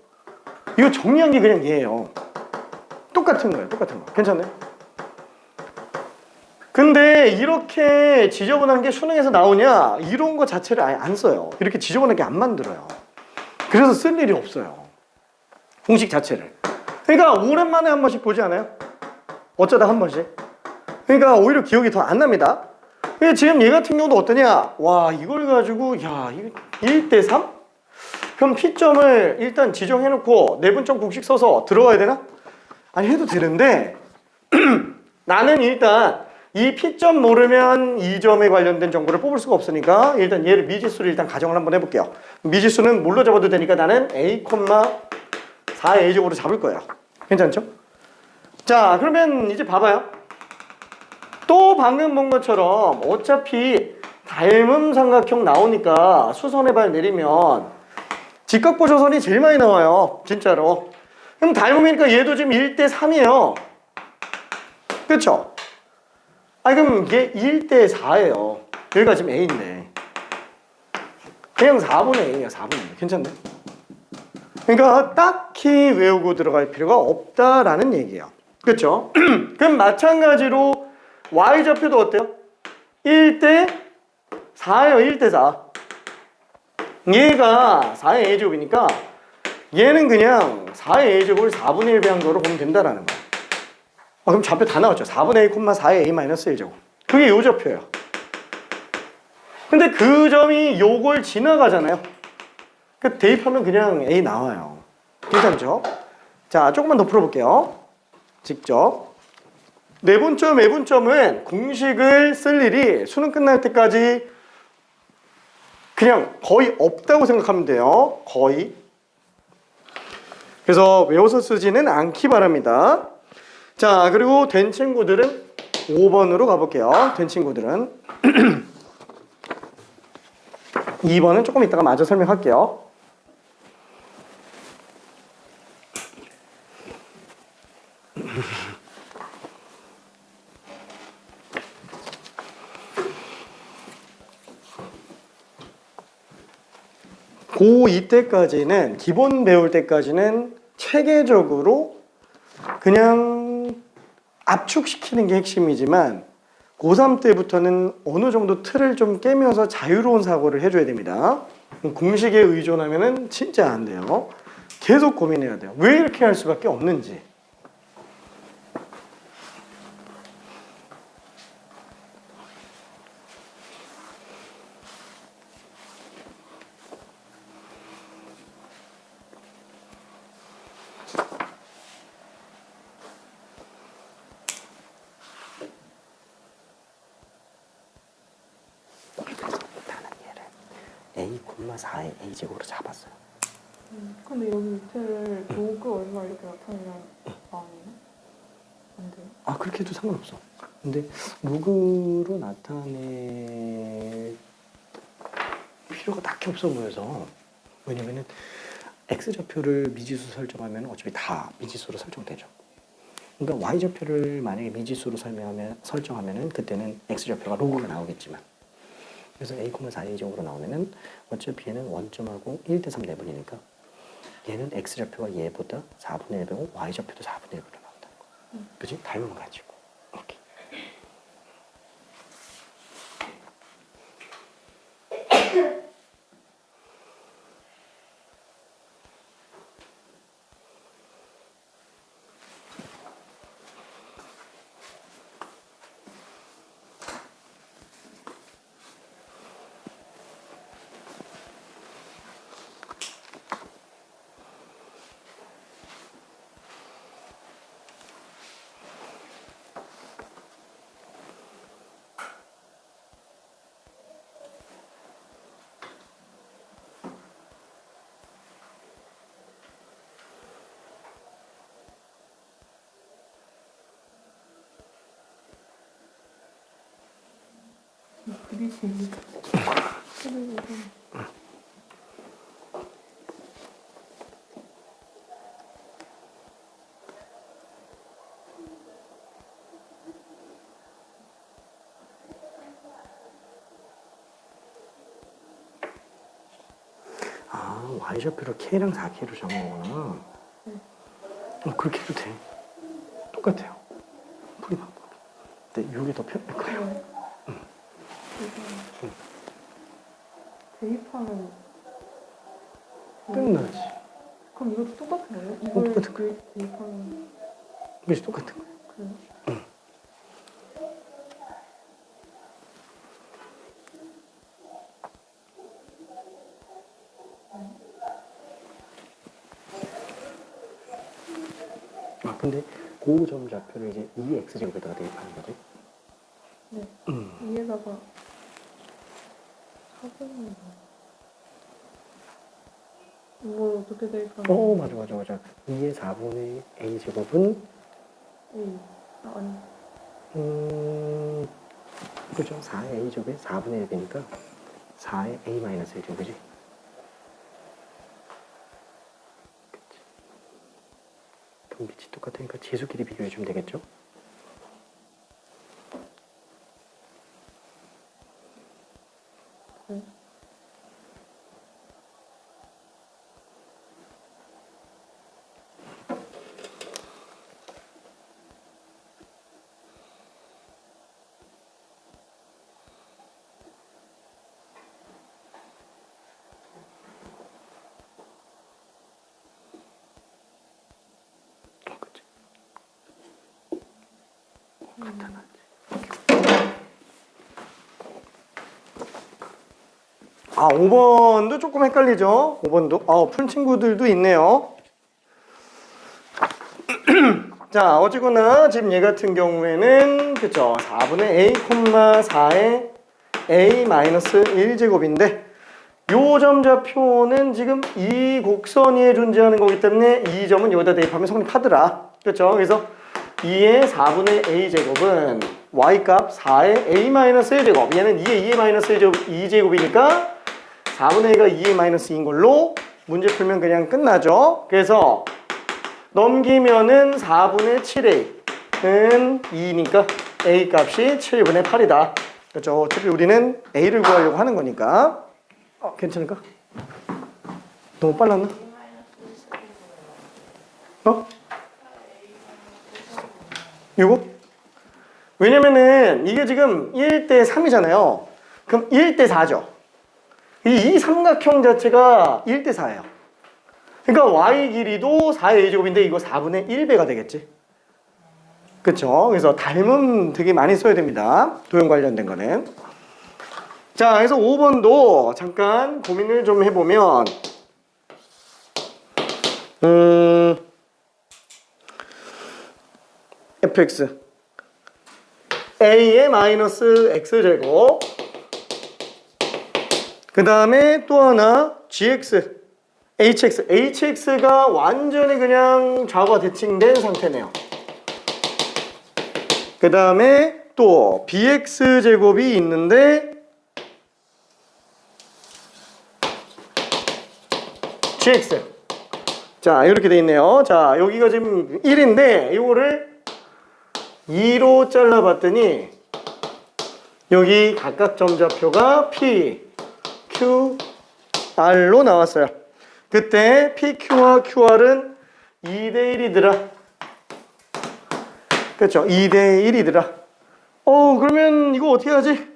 이거 정리한 게 그냥 얘예요. 똑같은 거예요. 똑같은 거. 괜찮나요? 근데 이렇게 지저분한 게 수능에서 나오냐? 이런 거 자체를 아예 안 써요. 이렇게 지저분하게 안 만들어요. 그래서 쓸 일이 없어요. 공식 자체를. 그러니까 오랜만에 한 번씩 보지 않아요? 어쩌다 한 번씩. 그러니까 오히려 기억이 더 안 납니다. 근데 지금 얘 같은 경우도 어떠냐? 와, 이걸 가지고, 야, 1대 3? 그럼 P점을 일단 지정해놓고 내분점 공식 써서 들어가야 되나? 아니, 해도 되는데, 나는 일단 이 P점 모르면 이 점에 관련된 정보를 뽑을 수가 없으니까 일단 얘를 미지수를 일단 가정을 한번 해볼게요. 미지수는 뭘로 잡아도 되니까 나는 A, 4A제곱으로 잡을 거예요. 괜찮죠? 자, 그러면 이제 봐봐요. 또 방금 본 것처럼 어차피 닮음 삼각형 나오니까 수선의 발 내리면 직각보조선이 제일 많이 나와요. 진짜로. 그럼 닮음이니까 얘도 지금 1대 3이에요. 그쵸? 그럼 얘 1대 4예요. 여기가 지금 A인데. 그냥 4분의 A야, 4분의 A. 괜찮네? 그러니까 딱히 외우고 들어갈 필요가 없다라는 얘기예요. 그쵸? 그럼 마찬가지로 Y좌표도 어때요? 1대 4예요. 1대 4. 얘가 4의 A제곱이니까 얘는 그냥 4의 A제곱을 4분의 1 배양도로 보면 된다라는 거예요. 그럼 좌표 다 나왔죠. 4분의 A, 4의 A-1제곱. 그게 요 좌표예요. 근데 그 점이 요걸 지나가잖아요. 그 대입하면 그냥 A 나와요. 괜찮죠? 자, 조금만 더 풀어볼게요. 직접. 내분점, 외분점은 공식을 쓸 일이 수능 끝날 때까지 그냥 거의 없다고 생각하면 돼요. 거의. 그래서 외워서 쓰지는 않기 바랍니다. 자, 그리고 된 친구들은 5번으로 가볼게요. 된 친구들은 2번은 조금 이따가 마저 설명할게요. 고2 때까지는 기본 배울 때까지는 체계적으로 그냥 압축시키는 게 핵심이지만 고3 때부터는 어느 정도 틀을 좀 깨면서 자유로운 사고를 해줘야 됩니다. 공식에 의존하면은 진짜 안 돼요. 계속 고민해야 돼요. 왜 이렇게 할 수밖에 없는지. a, 4의 a제곱으로 잡았어요. 근데 여기 밑에를 로그 얼마 이렇게 나타내면 아니에요? 안 돼요? 아 그렇게 해도 상관없어. 근데 로그로 나타낼 필요가 딱히 없어 보여서. 왜냐면은 x좌표를 미지수 설정하면 어차피 다 미지수로 설정되죠. 그러니까 y좌표를 만약에 미지수로 설정하면은 그때는 x좌표가 로그가 나오겠지만, 그래서 a, 4a제곱으로 나오면은 어차피 얘는 원점하고 1대3 내분이니까 얘는 x좌표가 얘보다 4분의 1배고 y좌표도 4분의 1배로 나온다는 거. 그지? 닮은 가지고. 오케이. 그게 재밌어. 아, y좌표를 k랑 4k로 정한 거구나. 그렇게 해도 돼. 똑같아요. 풀이 방법이. 근데 이게 더 편할 거예요. 대입하면 끝나지. 그럼 이것도 똑같은 거예요? 이걸 똑같은 거예요. 대입하면 그것이 똑같은 거예요. 그래요? 아, 근데 그 점 좌표를 이제 2x제곱에다가 대입하는 거지. 네. 위에다가 4분의 뭘 어떻게 대입하면? 맞아. 2의 4분의 a제곱은 아니. 그죠. 4의 a제곱에 4분의 1이니까 4의 a-1제곱이지. 그치. 그럼 밑이 똑같으니까 지수끼리 비교해주면 되겠죠? 그치. 나타나지. 아, 5번도 조금 헷갈리죠? 5번도. 푼 친구들도 있네요. 자, 어쨌거나 지금 얘 같은 경우에는 그쵸, 4분의 a, 4의 a-1제곱인데 요 점 좌표는 지금 이 곡선 위에 존재하는 거기 때문에 이 점은 여기다 대입하면 성립하더라. 그렇죠? 그래서 2의 4분의 a제곱은 y값 4의 a-1제곱, 얘는 2의 2제곱이니까 4분의 a가 2의 마이너스인 걸로 문제 풀면 그냥 끝나죠. 그래서 넘기면은 4분의 7a는 2니까 a 값이 7분의 8이다. 그렇죠? 어차피 우리는 a를 구하려고 하는 거니까. 괜찮을까? 너무 빨랐나? 이거? 왜냐면은 이게 지금 1대 3이잖아요. 그럼 1대 4죠. 이 삼각형 자체가 1대 4예요. 그러니까 y 길이도 4의 a제곱인데 이거 4분의 1배가 되겠지. 그쵸? 그래서 닮음 되게 많이 써야 됩니다. 도형 관련된 거는. 자, 그래서 5번도 잠깐 고민을 좀 해보면 fx a의 마이너스 x제곱 그 다음에 또 하나 gx, hx가 완전히 그냥 좌우가 대칭된 상태네요. 그 다음에 또 bx 제곱이 있는데 gx. 자, 이렇게 돼 있네요. 자, 여기가 지금 1인데 이거를 2로 잘라봤더니 여기 각각 점좌표가 P, Q, R로 나왔어요. 그때 PQ와 QR은 2대 1이더라. 그렇죠? 2대 1이더라. 그러면 이거 어떻게 하지?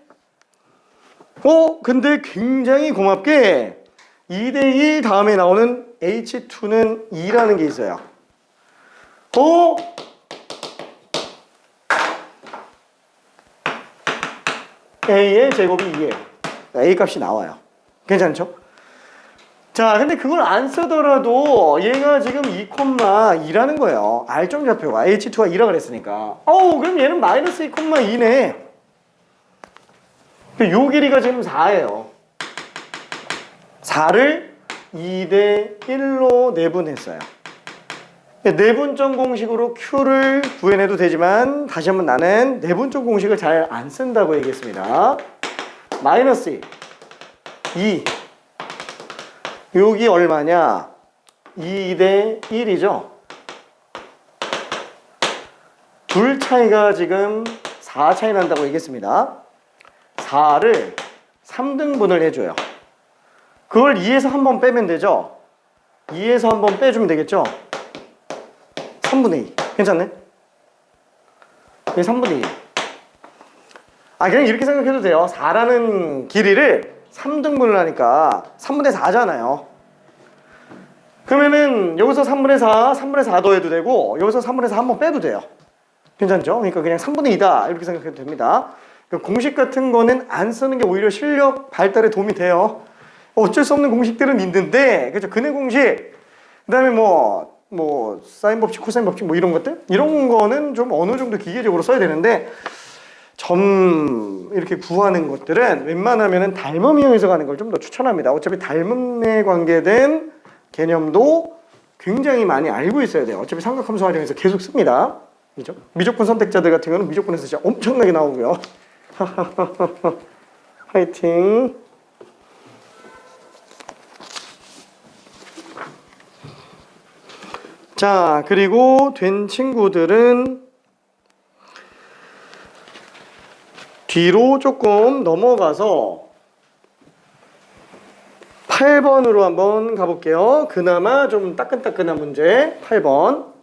근데 굉장히 고맙게 2대 1 다음에 나오는 H2는 2라는 게 있어요. A의 제곱이 2예요. A 값이 나와요. 괜찮죠? 자, 근데 그걸 안 쓰더라도 얘가 지금 2,2라는 거예요. R점 좌표가 H2가 2라 그랬으니까. 그럼 얘는 마이너스 2,2네. 요 길이가 지금 4예요. 4를 2대 1로 내분했어요. 내분점 공식으로 Q를 구해내도 되지만 다시 한번 나는 내분점 공식을 잘 안 쓴다고 얘기했습니다. 마이너스 2. 여기 얼마냐? 2대 1이죠. 둘 차이가 지금 4 차이 난다고 얘기했습니다. 4를 3등분을 해줘요. 그걸 2에서 한 번 빼면 되죠. 2에서 한 번 빼주면 되겠죠. 3분의 2. 괜찮네? 이게 3분의 2. 그냥 이렇게 생각해도 돼요. 4라는 길이를 3등분을 하니까 3분의 4잖아요. 그러면은 여기서 3분의 4, 3분의 4 더해도 되고 여기서 3분의 4 한 번 빼도 돼요. 괜찮죠? 그러니까 그냥 3분의 2다 이렇게 생각해도 됩니다. 그러니까 공식 같은 거는 안 쓰는 게 오히려 실력 발달에 도움이 돼요. 어쩔 수 없는 공식들은 있는데, 그죠? 근해 공식, 그 다음에 사인 법칙, 코사인 법칙, 이런 것들? 이런 거는 좀 어느 정도 기계적으로 써야 되는데, 이렇게 구하는 것들은 웬만하면 닮음 이용해서 가는 걸 좀 더 추천합니다. 어차피 닮음에 관계된 개념도 굉장히 많이 알고 있어야 돼요. 어차피 삼각함수 활용해서 계속 씁니다. 그죠? 미적분 선택자들 같은 경우는 미적분에서 진짜 엄청나게 나오고요. 화이팅! 자, 그리고 된 친구들은 뒤로 조금 넘어가서 8번으로 한번 가볼게요. 그나마 좀 따끈따끈한 문제 8번.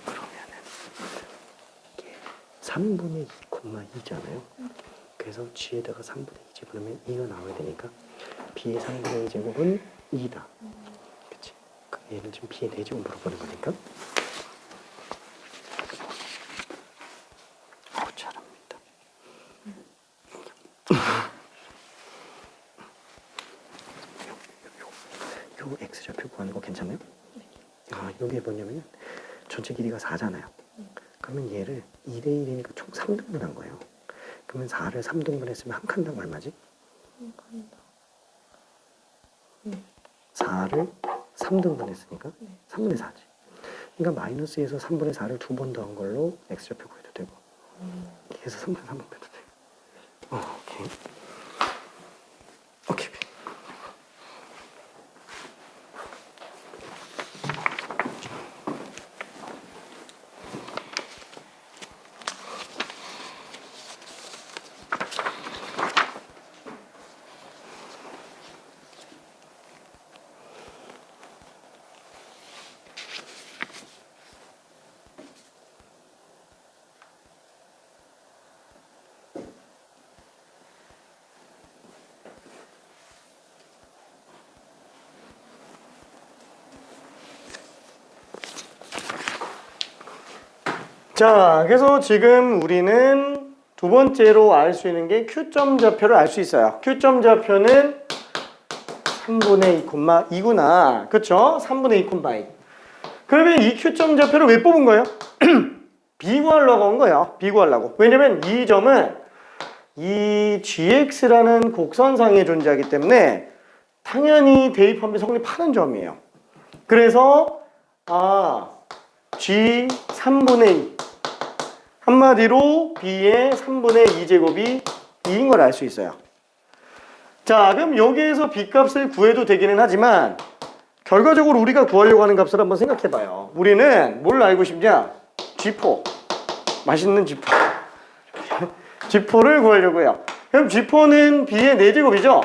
그러면은 이게 3분의 2,2잖아요. 그래서 G에다가 3분의 2 집어넣으면 2가 나와야 되니까 B의 3분의 2 제곱은 2다. 그치? 얘는 지금 B의 4제곱 물어보는 거니까. 잘합니다. 요 X좌표 구하는 거 괜찮나요? 여기 뭐냐면 전체 길이가 4잖아요. 그러면 얘를 2대 1이니까 총 3등분 한 거예요. 그러면 4를 3등분 했으면 한 칸당 얼마지? 4를 3등분 했으니까 3분의 4지. 그러니까 마이너스에서 3분의 4를 2번 더한 걸로 X좌표 구해도 되고 여기서 3분의 3번 빼도 돼. 오케이. 오케이. 자, 그래서 지금 우리는 두 번째로 알 수 있는 게 Q점 좌표를 알 수 있어요. Q점 좌표는 3분의 2,2구나. 그쵸? 3분의 2,2. 그러면 이 Q점 좌표를 왜 뽑은 거예요? 비구하려고 한 거예요. 비구하려고. 왜냐면 이 점은 이 GX라는 곡선상에 존재하기 때문에 당연히 대입함이 성립하는 점이에요. 그래서 G 3분의 2 한마디로 B의 3분의 2제곱이 2인 걸 알 수 있어요. 자, 그럼 여기에서 B 값을 구해도 되기는 하지만 결과적으로 우리가 구하려고 하는 값을 한번 생각해 봐요. 우리는 뭘 알고 싶냐? G4 맛있는 G4 G4를 구하려고 해요. 그럼 G4는 B의 4제곱이죠?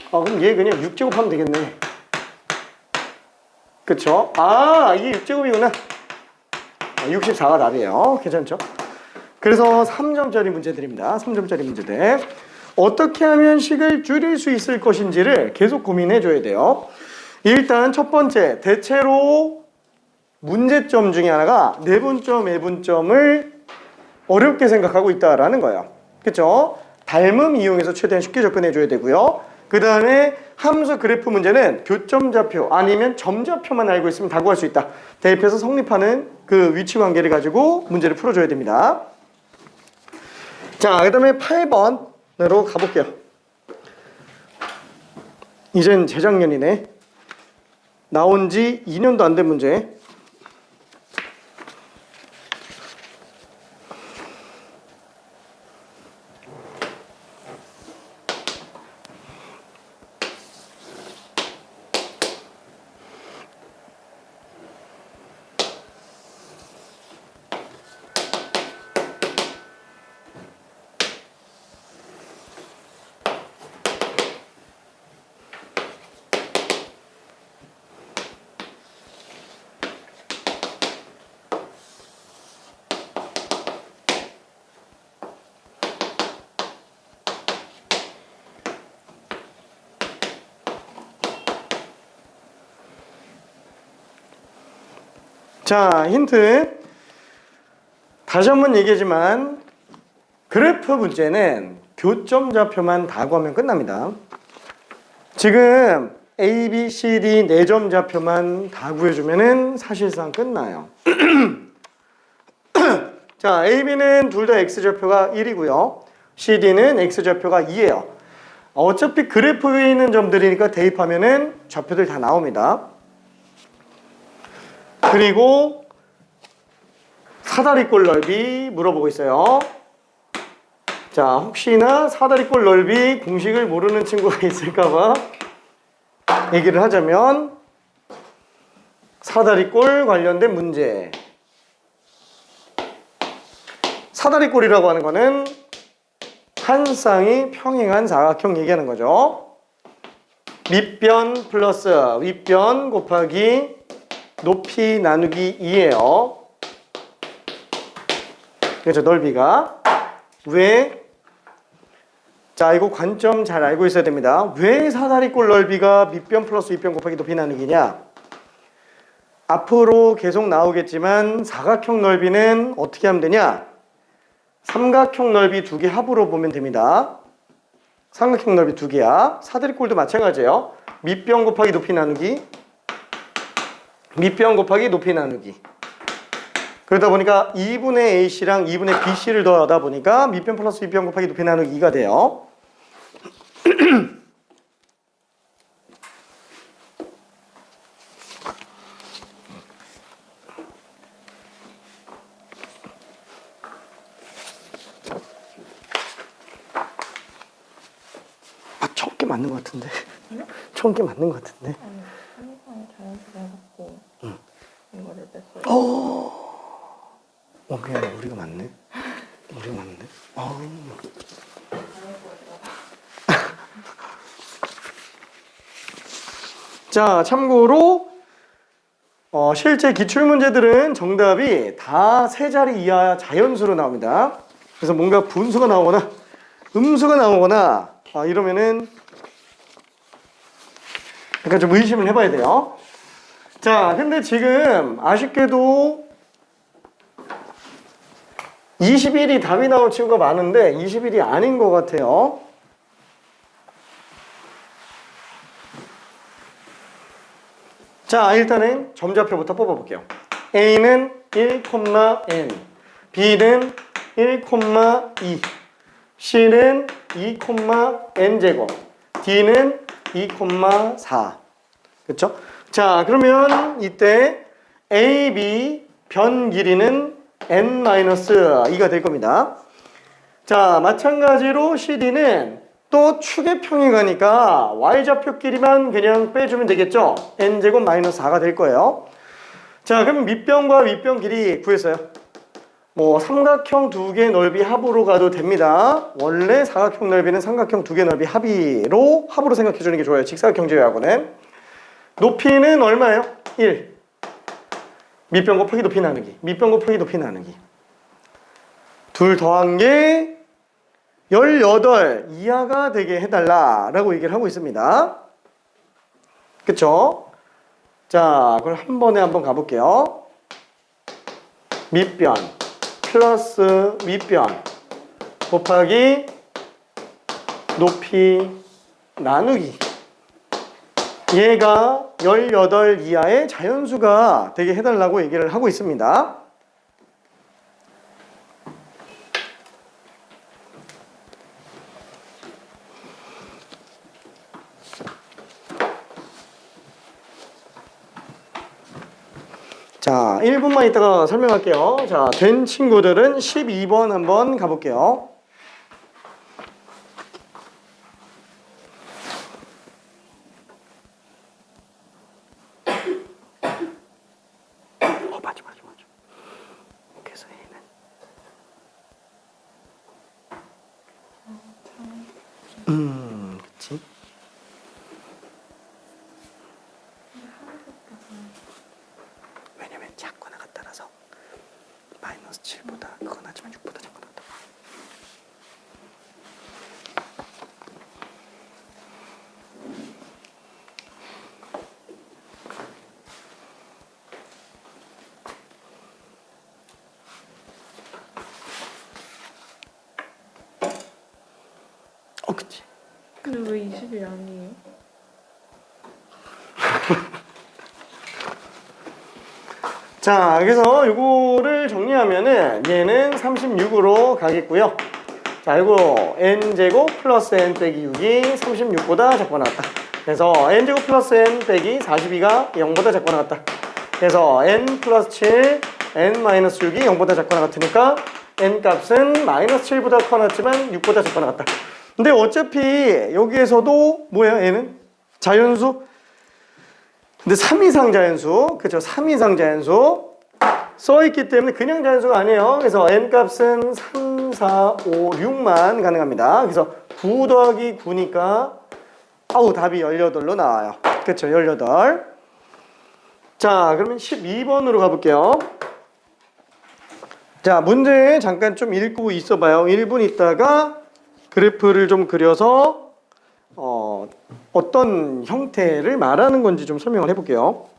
그럼 얘 그냥 6제곱 하면 되겠네. 그쵸? 이게 6제곱이구나. 64가 답이에요. 괜찮죠? 그래서 3점짜리 문제 드립니다. 3점짜리 문제들. 어떻게 하면 식을 줄일 수 있을 것인지를 계속 고민해 줘야 돼요. 일단 첫 번째, 대체로 문제점 중에 하나가 내분점, 외분점을 어렵게 생각하고 있다라는 거예요. 그쵸? 닮음 이용해서 최대한 쉽게 접근해 줘야 되고요. 그 다음에 함수 그래프 문제는 교점 좌표 아니면 점 좌표만 알고 있으면 다 구할 수 있다. 대입해서 성립하는 그 위치 관계를 가지고 문제를 풀어줘야 됩니다. 자, 그 다음에 8번으로 가볼게요. 이젠 재작년이네. 나온 지 2년도 안 된 문제. 자, 힌트. 다시 한번 얘기하지만 그래프 문제는 교점 좌표만 다 구하면 끝납니다. 지금 A, B, C, D 4점 좌표만 다 구해주면은 사실상 끝나요. 자, A, B는 둘 다 X좌표가 1이고요. C, D는 X좌표가 2예요. 어차피 그래프 위에 있는 점들이니까 대입하면은 좌표들 다 나옵니다. 그리고 사다리꼴 넓이 물어보고 있어요. 자, 혹시나 사다리꼴 넓이 공식을 모르는 친구가 있을까봐 얘기를 하자면 사다리꼴 관련된 문제. 사다리꼴이라고 하는 거는 한 쌍이 평행한 사각형 얘기하는 거죠. 밑변 플러스 윗변 곱하기 높이 나누기 2예요. 그렇죠. 넓이가. 왜? 자, 이거 관점 잘 알고 있어야 됩니다. 왜 사다리꼴 넓이가 밑변 플러스 윗변 곱하기 높이 나누기냐? 앞으로 계속 나오겠지만 사각형 넓이는 어떻게 하면 되냐? 삼각형 넓이 2개 합으로 보면 됩니다. 삼각형 넓이 2개야. 사다리꼴도 마찬가지예요. 밑변 곱하기 높이 나누기, 밑변 곱하기 높이 나누기. 그러다 보니까 2분의 AC랑 2분의 BC를 더하다 보니까 밑변 플러스 윗변 곱하기 높이 나누기 2가 돼요. 처음 게 맞는 것 같은데. 처음 게 맞는 것 같은데. 아니, 항상 자연스레 해갖고 이거를 뺐어요. 그냥 우리가 맞네. 우리가 맞네. 자, 참고로 실제 기출문제들은 정답이 다 세 자리 이하 자연수로 나옵니다. 그래서 뭔가 분수가 나오거나 음수가 나오거나 이러면은 약간 좀 의심을 해봐야 돼요. 자, 근데 지금 아쉽게도 21이 답이 나온 친구가 많은데 21이 아닌 것 같아요. 자, 일단은 점좌표부터 뽑아볼게요. A는 1,n, B는 1,2, C는 2,n제곱, D는 2,4. 그쵸? 자, 그러면 이때 A, B 변 길이는 n-2가 될 겁니다. 자, 마찬가지로 CD는 또 축의 평행하니까 y좌표 길이만 그냥 빼주면 되겠죠? n제곱 마이너스 4가 될 거예요. 자, 그럼 밑변과 윗변 길이 구했어요. 뭐 삼각형 두 개 넓이 합으로 가도 됩니다. 원래 사각형 넓이는 삼각형 두 개 넓이 합으로 생각해 주는 게 좋아요. 직사각형 제외하고는. 높이는 얼마예요? 1. 밑변 곱하기 높이 나누기. 밑변 곱하기 높이 나누기. 둘 더한 게 18 이하가 되게 해달라라고 얘기를 하고 있습니다. 그쵸? 자, 그럼 한 번에 한번 가볼게요. 밑변 플러스 윗변 곱하기 높이 나누기. 얘가 18 이하의 자연수가 되게 해달라고 얘기를 하고 있습니다. 자, 1분만 있다가 설명할게요. 자, 된 친구들은 12번 한번 가볼게요. 맞아. 그래서 얘는 그치? 왜냐면 작거나가 따라서 마이너스 7보다 그건 하지만 6보다 작거나 같다. 그치. 근데 왜 20이 아니에요? 자, 그래서 요거를 정리하면은 얘는 36으로 가겠고요. 자, 이거 n제곱 플러스 n 빼기 6이 36보다 작거나 같다. 그래서 n제곱 플러스 n 빼기 42가 0보다 작거나 같다. 그래서 n 플러스 7, n 마이너스 6이 0보다 작거나 같으니까 n 값은 마이너스 7보다 커놨지만 6보다 작거나 같다. 근데 어차피 여기에서도 뭐야, n은? 자연수? 근데 3 이상 자연수, 그죠? 3 이상 자연수 써있기 때문에 그냥 자연수가 아니에요. 그래서 n 값은 3, 4, 5, 6만 가능합니다. 그래서 9 더하기 9니까 답이 18로 나와요. 그쵸? 18. 자, 그러면 12번으로 가볼게요. 자, 문제 잠깐 좀 읽고 있어봐요. 1분 있다가 그래프를 좀 그려서 어떤 형태를 말하는 건지 좀 설명을 해볼게요.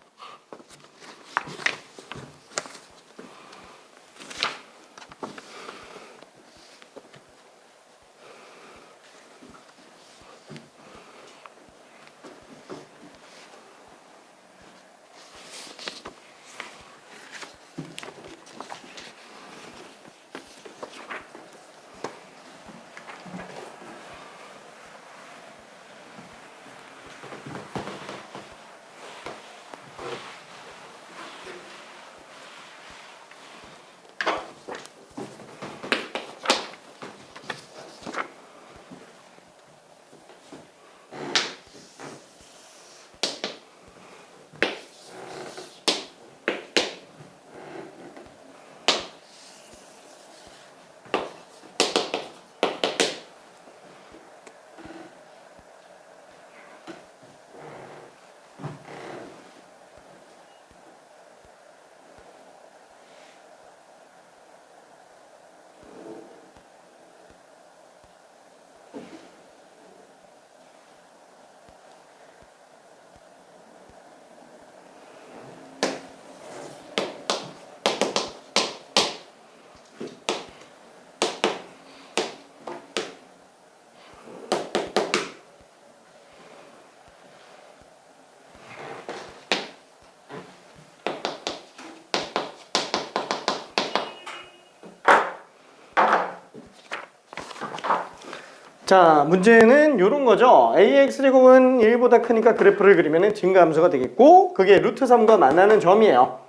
자, 문제는 이런 거죠. ax제곱은 1보다 크니까 그래프를 그리면 증가함수가 되겠고 그게 루트 3과 만나는 점이에요.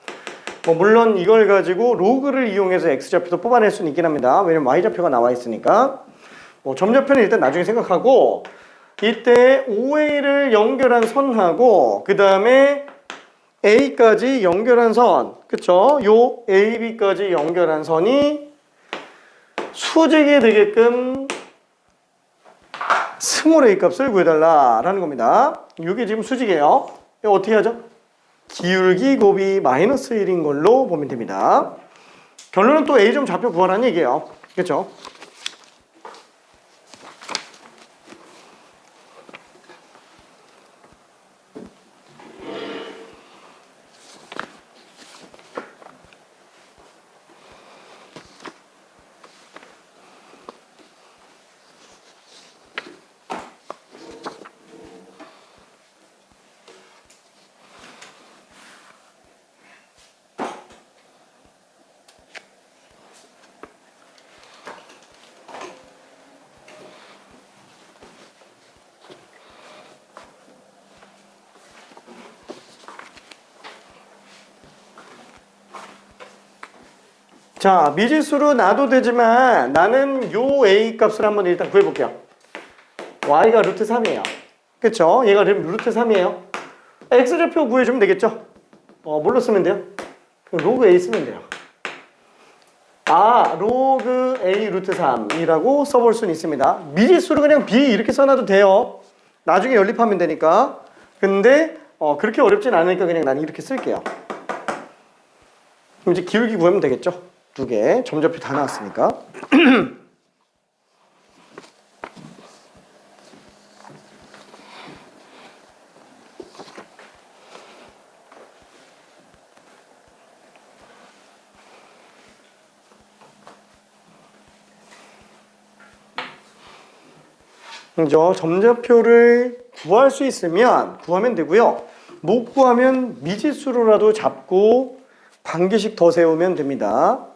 뭐 물론 이걸 가지고 로그를 이용해서 x좌표도 뽑아낼 수는 있긴 합니다. 왜냐면 y좌표가 나와 있으니까. 뭐 점좌표는 일단 나중에 생각하고 이때 OA를 연결한 선하고 그 다음에 A까지 연결한 선, 그쵸? 요 AB까지 연결한 선이 수직이 되게끔 스몰 a 값을 구해달라라는 겁니다. 이게 지금 수직이에요. 이거 어떻게 하죠? 기울기 곱이 마이너스 1인 걸로 보면 됩니다. 결론은 또 A점 좌표 구하라는 얘기예요. 그렇죠? 자, 미지수로 놔도 되지만 나는 요 A 값을 한번 일단 구해볼게요. Y가 루트 3이에요. 그쵸? 얘가 루트 3이에요. X좌표 구해주면 되겠죠? 뭘로 쓰면 돼요? 로그 A 쓰면 돼요. 로그 A 루트 3이라고 써볼 수는 있습니다. 미지수로 그냥 B 이렇게 써놔도 돼요. 나중에 연립하면 되니까. 근데 그렇게 어렵진 않으니까 그냥 나는 이렇게 쓸게요. 그럼 이제 기울기 구하면 되겠죠? 두 개, 점좌표 다 나왔으니까. 그죠? 점좌표를 구할 수 있으면 구하면 되고요. 못 구하면 미지수로라도 잡고 관계식 더 세우면 됩니다.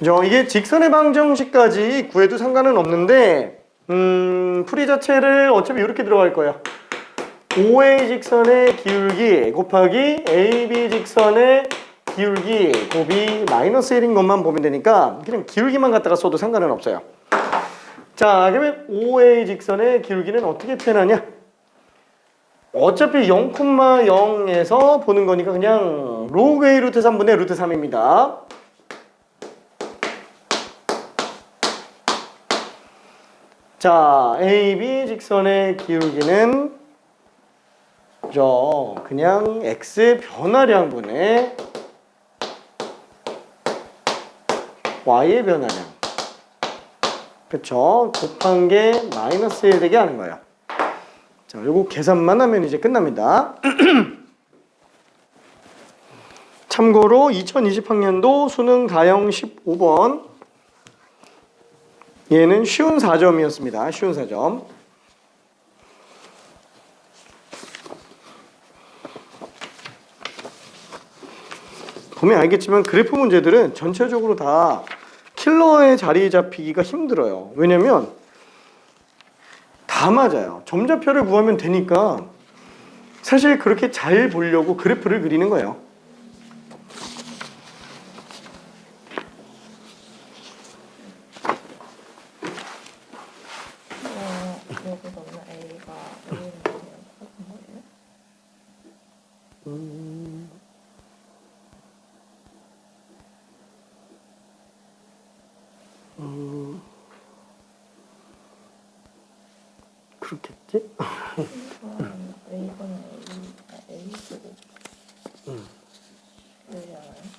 그죠? 이게 직선의 방정식까지 구해도 상관은 없는데 풀이 자체를 어차피 이렇게 들어갈 거예요. OA 직선의 기울기 곱하기 AB 직선의 기울기 곱이 마이너스 1인 것만 보면 되니까 그냥 기울기만 갖다가 써도 상관은 없어요. 자, 그러면 OA 직선의 기울기는 어떻게 표현하냐? 어차피 0,0에서 보는 거니까 그냥 로그 A 루트 3분의 루트 3입니다. 자, AB 직선의 기울기는 그냥 x의 변화량분의 y의 변화량, 그쵸? 곱한 게 마이너스 1 되게 하는 거예요. 자, 요거 계산만 하면 이제 끝납니다. 참고로 2020학년도 수능 가형 15번 얘는 쉬운 4점이었습니다. 쉬운 4점. 보면 알겠지만 그래프 문제들은 전체적으로 다 킬러의 자리 잡히기가 힘들어요. 왜냐면 다 맞아요. 점좌표를 구하면 되니까 사실 그렇게 잘 보려고 그래프를 그리는 거예요. 여기서는 A가 A는 똑같은 거예요? 그렇겠지? A분의 A 제곱 되지 않아요?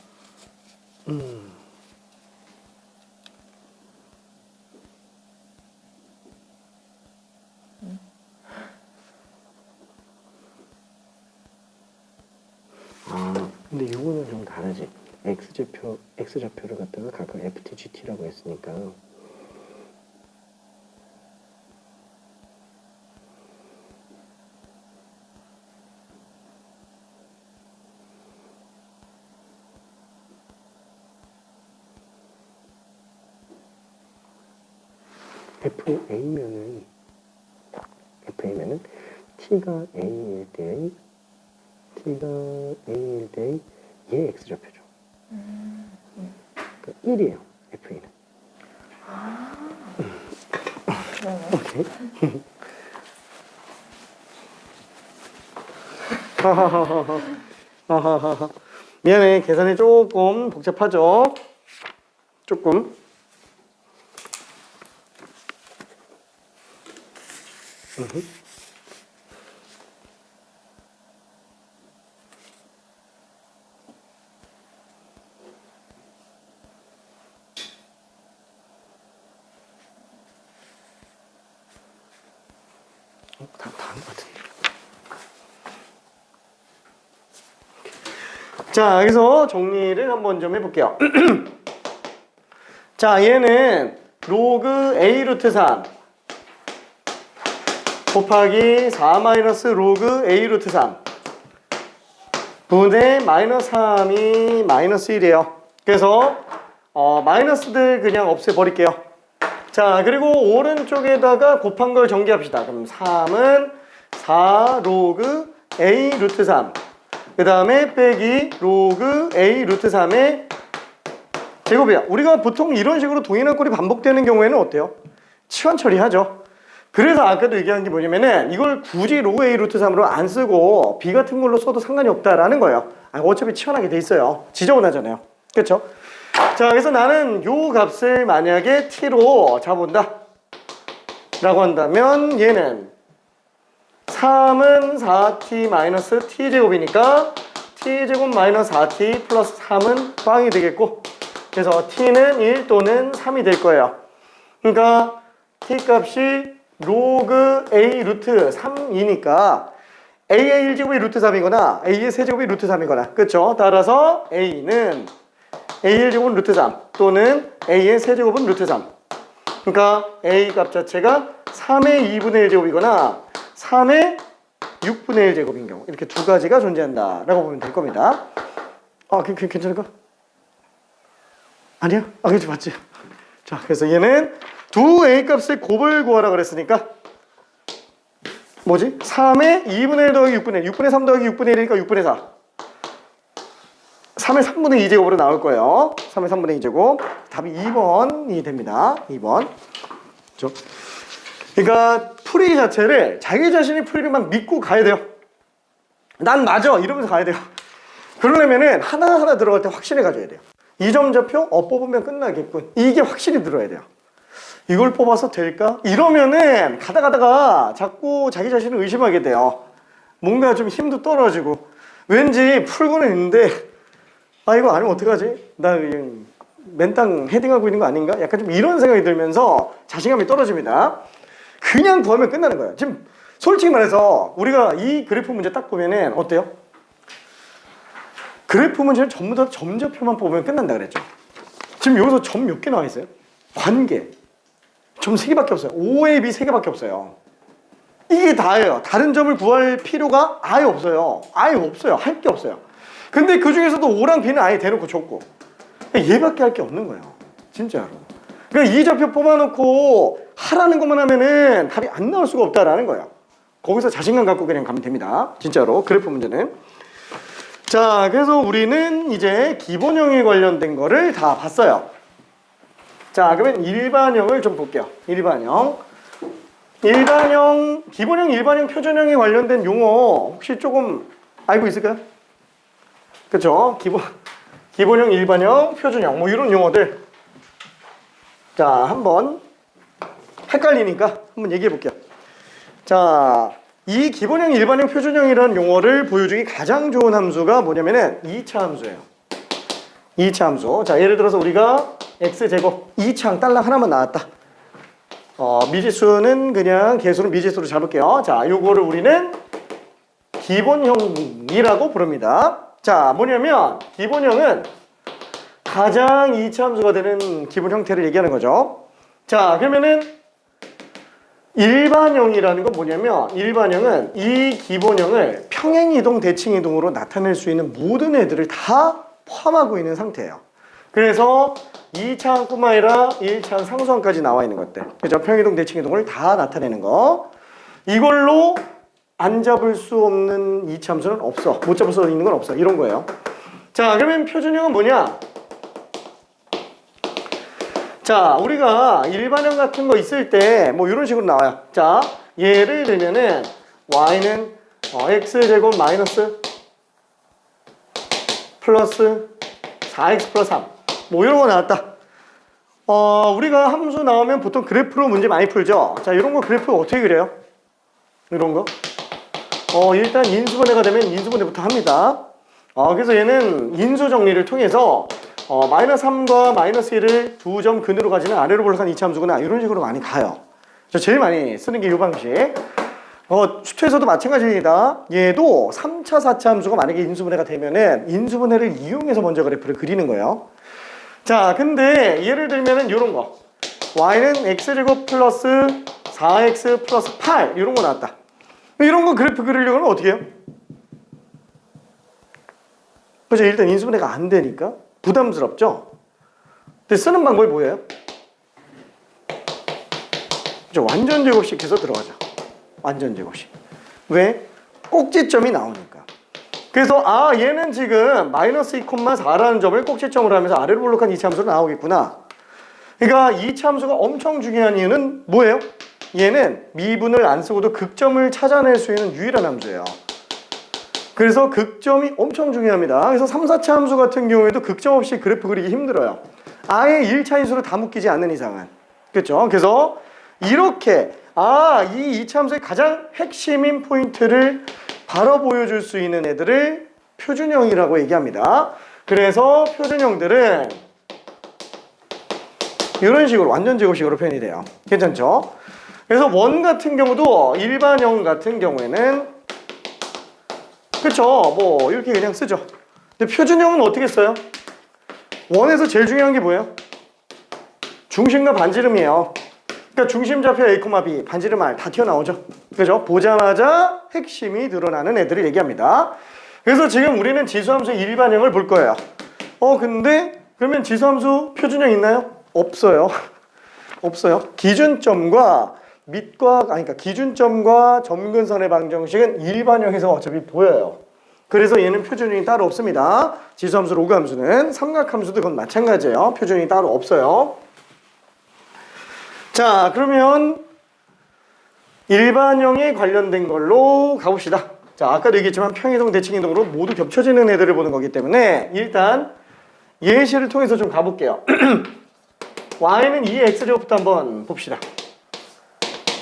x좌표를 갖다가 각각 ft, gt라고 했으니까 FA면은 T가 A일 때 얘 X좌표죠. 그러니까 1이에요. FA는. 오케이. 미안해. 계산이 조금 복잡하죠? 조금. 다한 것 같은데. 자, 여기서 정리를 한번 좀 해볼게요. 자, 얘는 로그 A 루트 3 곱하기 4 마이너스 로그 A 루트 3 분의 마이너스 3이 마이너스 1이에요. 그래서 마이너스들 그냥 없애버릴게요. 자, 그리고 오른쪽에다가 곱한 걸 전개합시다. 그럼 3은 4 로그 A 루트 3 그 다음에 빼기 로그 A 루트 3의 제곱이야. 우리가 보통 이런 식으로 동일한 꼴이 반복되는 경우에는 어때요? 치환 처리하죠. 그래서 아까도 얘기한 게 뭐냐면은 이걸 굳이 로그 A 루트 3으로 안 쓰고 B 같은 걸로 써도 상관이 없다라는 거예요. 어차피 치환하게 돼 있어요. 지저분하잖아요. 그렇죠? 자, 그래서 나는 요 값을 만약에 t로 잡아본다 라고 한다면 얘는 3은 4t 마이너스 t제곱이니까 t제곱 마이너스 4t 플러스 3은 빵이 되겠고, 그래서 t는 1 또는 3이 될 거예요. 그러니까 t 값이 로그 a 루트 3이니까 a의 1제곱이 루트 3이거나 a의 세제곱이 루트 3이거나, 그렇죠? 따라서 a는 a의 1제곱은 루트 3 또는 a의 세제곱은 루트 3. 그러니까 a 값 자체가 3의 2분의 1제곱이거나 3의 6분의 1제곱인 경우, 이렇게 두 가지가 존재한다 라고 보면 될 겁니다. 괜찮을까? 아니야? 그렇지, 맞지? 자, 그래서 얘는 두 a 값의 곱을 구하라 그랬으니까 뭐지? 3의 2분의 1 더하기 6분의 1, 6분의 3 더하기 6분의 1이니까 6분의 4. 3의 3분의 2제곱으로 나올 거예요. 3의 3분의 2제곱. 답이 2번이 됩니다. 2번. 그렇죠? 그러니까 풀이 자체를 자기 자신이 풀이를 막 믿고 가야 돼요. 난 맞아 이러면서 가야 돼요. 그러려면은 하나하나 들어갈 때 확신을 가져야 돼요. 이 점 좌표 뽑으면 끝나겠군. 이게 확실히 들어야 돼요. 이걸 뽑아서 될까? 이러면은 가다가 자꾸 자기 자신을 의심하게 돼요. 뭔가 좀 힘도 떨어지고 왠지 풀고는 있는데 이거 아니면 어떡하지? 나 그냥 맨땅 헤딩하고 있는 거 아닌가? 약간 좀 이런 생각이 들면서 자신감이 떨어집니다. 그냥 구하면 끝나는 거예요. 지금 솔직히 말해서 우리가 이 그래프 문제 딱 보면은 어때요? 그래프 문제는 전부 다 점좌표만 뽑으면 끝난다 그랬죠. 지금 여기서 점 몇 개 나와 있어요? 관계. 점 3개밖에 없어요. OA, B 3개밖에 없어요. 이게 다예요. 다른 점을 구할 필요가 아예 없어요. 아예 없어요. 할 게 없어요. 근데 그 중에서도 O랑 B는 아예 대놓고 줬고 얘밖에 할 게 없는 거예요. 진짜로. 그러니까 이 좌표 뽑아놓고 하라는 것만 하면은 답이 안 나올 수가 없다라는 거예요. 거기서 자신감 갖고 그냥 가면 됩니다. 진짜로 그래프 문제는. 자, 그래서 우리는 이제 기본형에 관련된 거를 다 봤어요. 자, 그러면 일반형을 좀 볼게요. 일반형, 기본형, 일반형, 표준형에 관련된 용어 혹시 조금 알고 있을까요? 그렇죠? 기본형, 일반형, 표준형 뭐 이런 용어들. 자, 한번 헷갈리니까 한번 얘기해 볼게요. 자, 이 기본형, 일반형, 표준형이라는 용어를 보여주기 가장 좋은 함수가 뭐냐면은 2차 함수예요. 2차 함수. 자, 예를 들어서 우리가 x제곱 2창 딸랑 하나만 나왔다. 미지수는 그냥 개수는 미지수로 잡을게요. 자, 요거를 우리는 기본형이라고 부릅니다. 자, 뭐냐면 기본형은 가장 이차함수가 되는 기본 형태를 얘기하는 거죠. 자, 그러면은 일반형이라는 건 뭐냐면 일반형은 이 기본형을 평행이동, 대칭이동으로 나타낼 수 있는 모든 애들을 다 포함하고 있는 상태예요. 그래서 2차항뿐만 아니라 1차항 상수항까지 나와 있는 것들, 그죠? 평행이동, 대칭이동을 다 나타내는 거. 이걸로 안 잡을 수 없는 이차함수는 없어. 못 잡을 수 있는 건 없어. 이런 거예요. 자, 그러면 표준형은 뭐냐? 자, 우리가 일반형 같은 거 있을 때 뭐 이런 식으로 나와요. 자, 예를 들면은 y는 x제곱 마이너스 플러스 4x 플러스 3 뭐 이런 거 나왔다. 우리가 함수 나오면 보통 그래프로 문제 많이 풀죠. 자, 이런 거 그래프 어떻게 그려요? 이런 거? 일단 인수분해가 되면 인수분해부터 합니다. 그래서 얘는 인수 정리를 통해서 마이너스 3과 마이너스 1을 두 점 근으로 가지는 아래로 볼록한 이차함수구나 이런 식으로 많이 가요. 저 제일 많이 쓰는 게 이 방식. 수투에서도 마찬가지입니다. 얘도 3차, 4차 함수가 만약에 인수분해가 되면은 인수분해를 이용해서 먼저 그래프를 그리는 거예요. 자, 근데 예를 들면은 이런 거 y는 x제곱 플러스 4x 플러스 8 이런 거 나왔다. 이런 거 그래프 그리려고 하면 어떻게 해요? 그죠? 일단 인수분해가 안 되니까 부담스럽죠? 근데 쓰는 방법이 뭐예요? 그죠? 완전 제곱식 해서 들어가죠. 완전 제곱식. 왜? 꼭지점이 나오니까. 그래서 얘는 지금 마이너스 2,4라는 점을 꼭지점으로 하면서 아래로 볼록한 이차함수로 나오겠구나. 그러니까 이차함수가 엄청 중요한 이유는 뭐예요? 얘는 미분을 안 쓰고도 극점을 찾아낼 수 있는 유일한 함수예요. 그래서 극점이 엄청 중요합니다. 그래서 3, 4차 함수 같은 경우에도 극점 없이 그래프 그리기 힘들어요. 아예 1차 인수로 다 묶이지 않는 이상은. 그렇죠? 그래서 이렇게 이 2차 함수의 가장 핵심인 포인트를 바로 보여줄 수 있는 애들을 표준형이라고 얘기합니다. 그래서 표준형들은 이런 식으로 완전 제곱식으로 표현이 돼요. 괜찮죠? 그래서 원 같은 경우도 일반형 같은 경우에는 그쵸? 뭐 이렇게 그냥 쓰죠. 근데 표준형은 어떻게 써요? 원에서 제일 중요한 게 뭐예요? 중심과 반지름이에요. 그러니까 중심좌표 A, B, 반지름 R 다 튀어나오죠. 그죠? 보자마자 핵심이 드러나는 애들을 얘기합니다. 그래서 지금 우리는 지수함수의 일반형을 볼 거예요. 근데 그러면 지수함수 표준형 있나요? 없어요. 없어요. 기준점과 그러니까 기준점과 점근선의 방정식은 일반형에서 어차피 보여요. 그래서 얘는 표준형이 따로 없습니다. 지수함수, 로그함수는 삼각함수도 그건 마찬가지예요. 표준형이 따로 없어요. 자, 그러면 일반형에 관련된 걸로 가봅시다. 자, 아까도 얘기했지만 평이동, 대칭이동으로 모두 겹쳐지는 애들을 보는 거기 때문에 일단 예시를 통해서 좀 가볼게요. y는 2x제곱부터 한번 봅시다.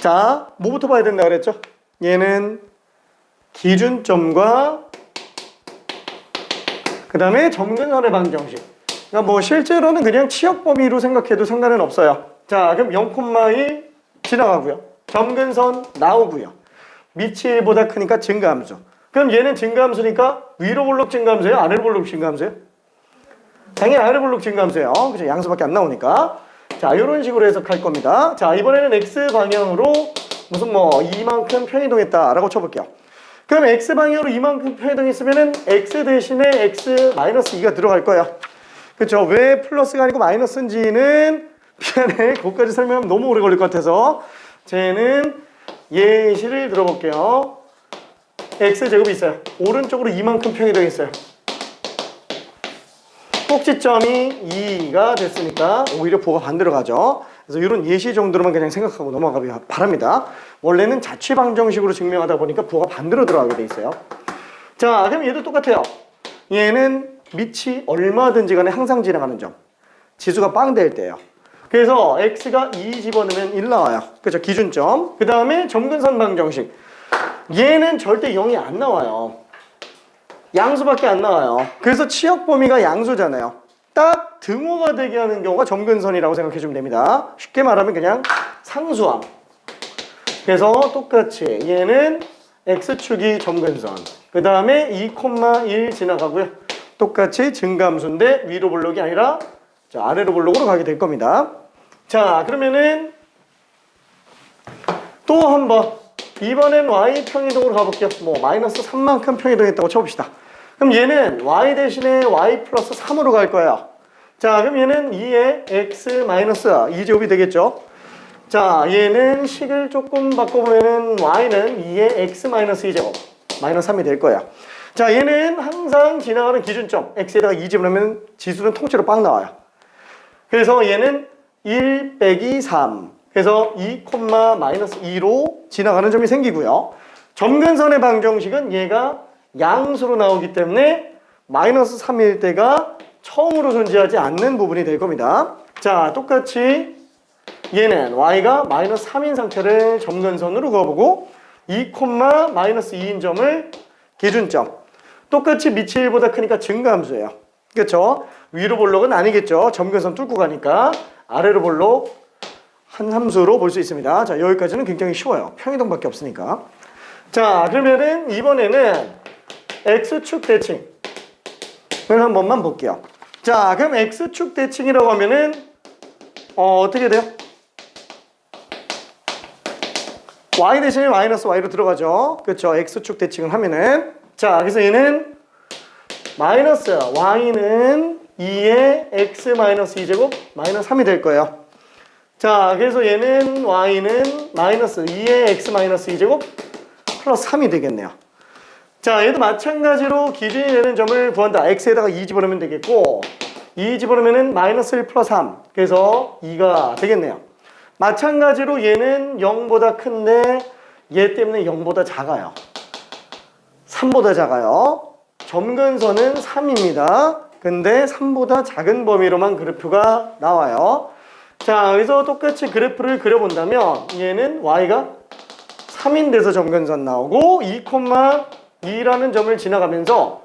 자, 뭐부터 봐야 된다 그랬죠? 얘는 기준점과 그 다음에 점근선의 방정식. 그러니까 뭐 실제로는 그냥 치역 범위로 생각해도 상관은 없어요. 자, 그럼 0,1 지나가고요. 점근선 나오고요. 밑이 1보다 크니까 증가함수. 그럼 얘는 증가함수니까 위로 볼록 증가함수예요? 아래로 볼록 증가함수예요? 당연히 아래로 볼록 증가함수예요. 그죠? 양수밖에 안 나오니까. 자, 이런 식으로 해석할 겁니다. 자, 이번에는 X방향으로 무슨 뭐 이만큼 편이동했다라고 쳐볼게요. 그럼 X방향으로 이만큼 편이동했으면은 X 대신에 X-2가 들어갈 거예요. 그쵸? 왜 플러스가 아니고 마이너스인지는 미안해. 그것까지 설명하면 너무 오래 걸릴 것 같아서 쟤는 예시를 들어볼게요. X제곱이 있어요. 오른쪽으로 이만큼 편이동했어요. 꼭지점이 2가 됐으니까 오히려 부호가 반대로 가죠. 그래서 이런 예시 정도로만 그냥 생각하고 넘어가기 바랍니다. 원래는 자취방정식으로 증명하다 보니까 부호가 반대로 들어가게 돼 있어요. 자, 그럼 얘도 똑같아요. 얘는 밑이 얼마든지 간에 항상 지나가는 점. 지수가 빵 될 때예요. 그래서 x가 2 집어넣으면 1 나와요. 그렇죠? 기준점. 그 다음에 점근선 방정식. 얘는 절대 0이 안 나와요. 양수밖에 안 나와요. 그래서 치역 범위가 양수잖아요. 딱 등호가 되게 하는 경우가 점근선이라고 생각해 주면 됩니다. 쉽게 말하면 그냥 상수함. 그래서 똑같이 얘는 x축이 점근선. 그 다음에 2,1 지나가고요. 똑같이 증가함수인데 위로 볼록이 아니라 자, 아래로 볼록으로 가게 될 겁니다. 자, 그러면은 또 한번 이번엔 y 평이동으로 가볼게요. 뭐 마이너스 3만큼 평이동했다고 쳐봅시다. 그럼 얘는 y 대신에 y 플러스 3으로 갈 거예요. 자, 그럼 얘는 2의 x 마이너스 2제곱이 되겠죠. 자, 얘는 식을 조금 바꿔보면은 y는 2의 x 마이너스 2제곱 마이너스 3이 될 거예요. 자, 얘는 항상 지나가는 기준점 x에다가 2 집어넣으면 지수는 통째로 빵 나와요. 그래서 얘는 1 빼기 3 그래서 2, 마이너스 2로 지나가는 점이 생기고요. 점근선의 방정식은 얘가 양수로 나오기 때문에 마이너스 3일 때가 처음으로 존재하지 않는 부분이 될 겁니다. 자, 똑같이 얘는 y가 마이너스 3인 상태를 점근선으로 그어보고 2, 마이너스 2인 점을 기준점. 똑같이 밑이 1보다 크니까 증가함수예요. 그렇죠? 위로 볼록은 아니겠죠. 점근선 뚫고 가니까 아래로 볼록 한 함수로 볼 수 있습니다. 자, 여기까지는 굉장히 쉬워요. 평이동밖에 없으니까. 자, 그러면은 이번에는 x축 대칭을 한 번만 볼게요. 자, 그럼 x축 대칭이라고 하면은 어떻게 돼요? y 대신에 마이너스 y로 들어가죠. 그렇죠? x축 대칭을 하면은 자, 그래서 얘는 마이너스 y는 2의 x 마이너스 2제곱 마이너스 3이 될 거예요. 자, 그래서 얘는 y는 마이너스 2의 x 마이너스 2제곱 플러스 3이 되겠네요. 자, 얘도 마찬가지로 기준이 되는 점을 구한다. x에다가 2 집어넣으면 되겠고 2 집어넣으면은 마이너스 1 플러스 3 그래서 2가 되겠네요. 마찬가지로 얘는 0보다 큰데 얘 때문에 0보다 작아요. 3보다 작아요. 점근선은 3입니다. 근데 3보다 작은 범위로만 그래프가 나와요. 자, 여기서 똑같이 그래프를 그려본다면 얘는 y가 3인 데서 점근선 나오고 2,2라는 점을 지나가면서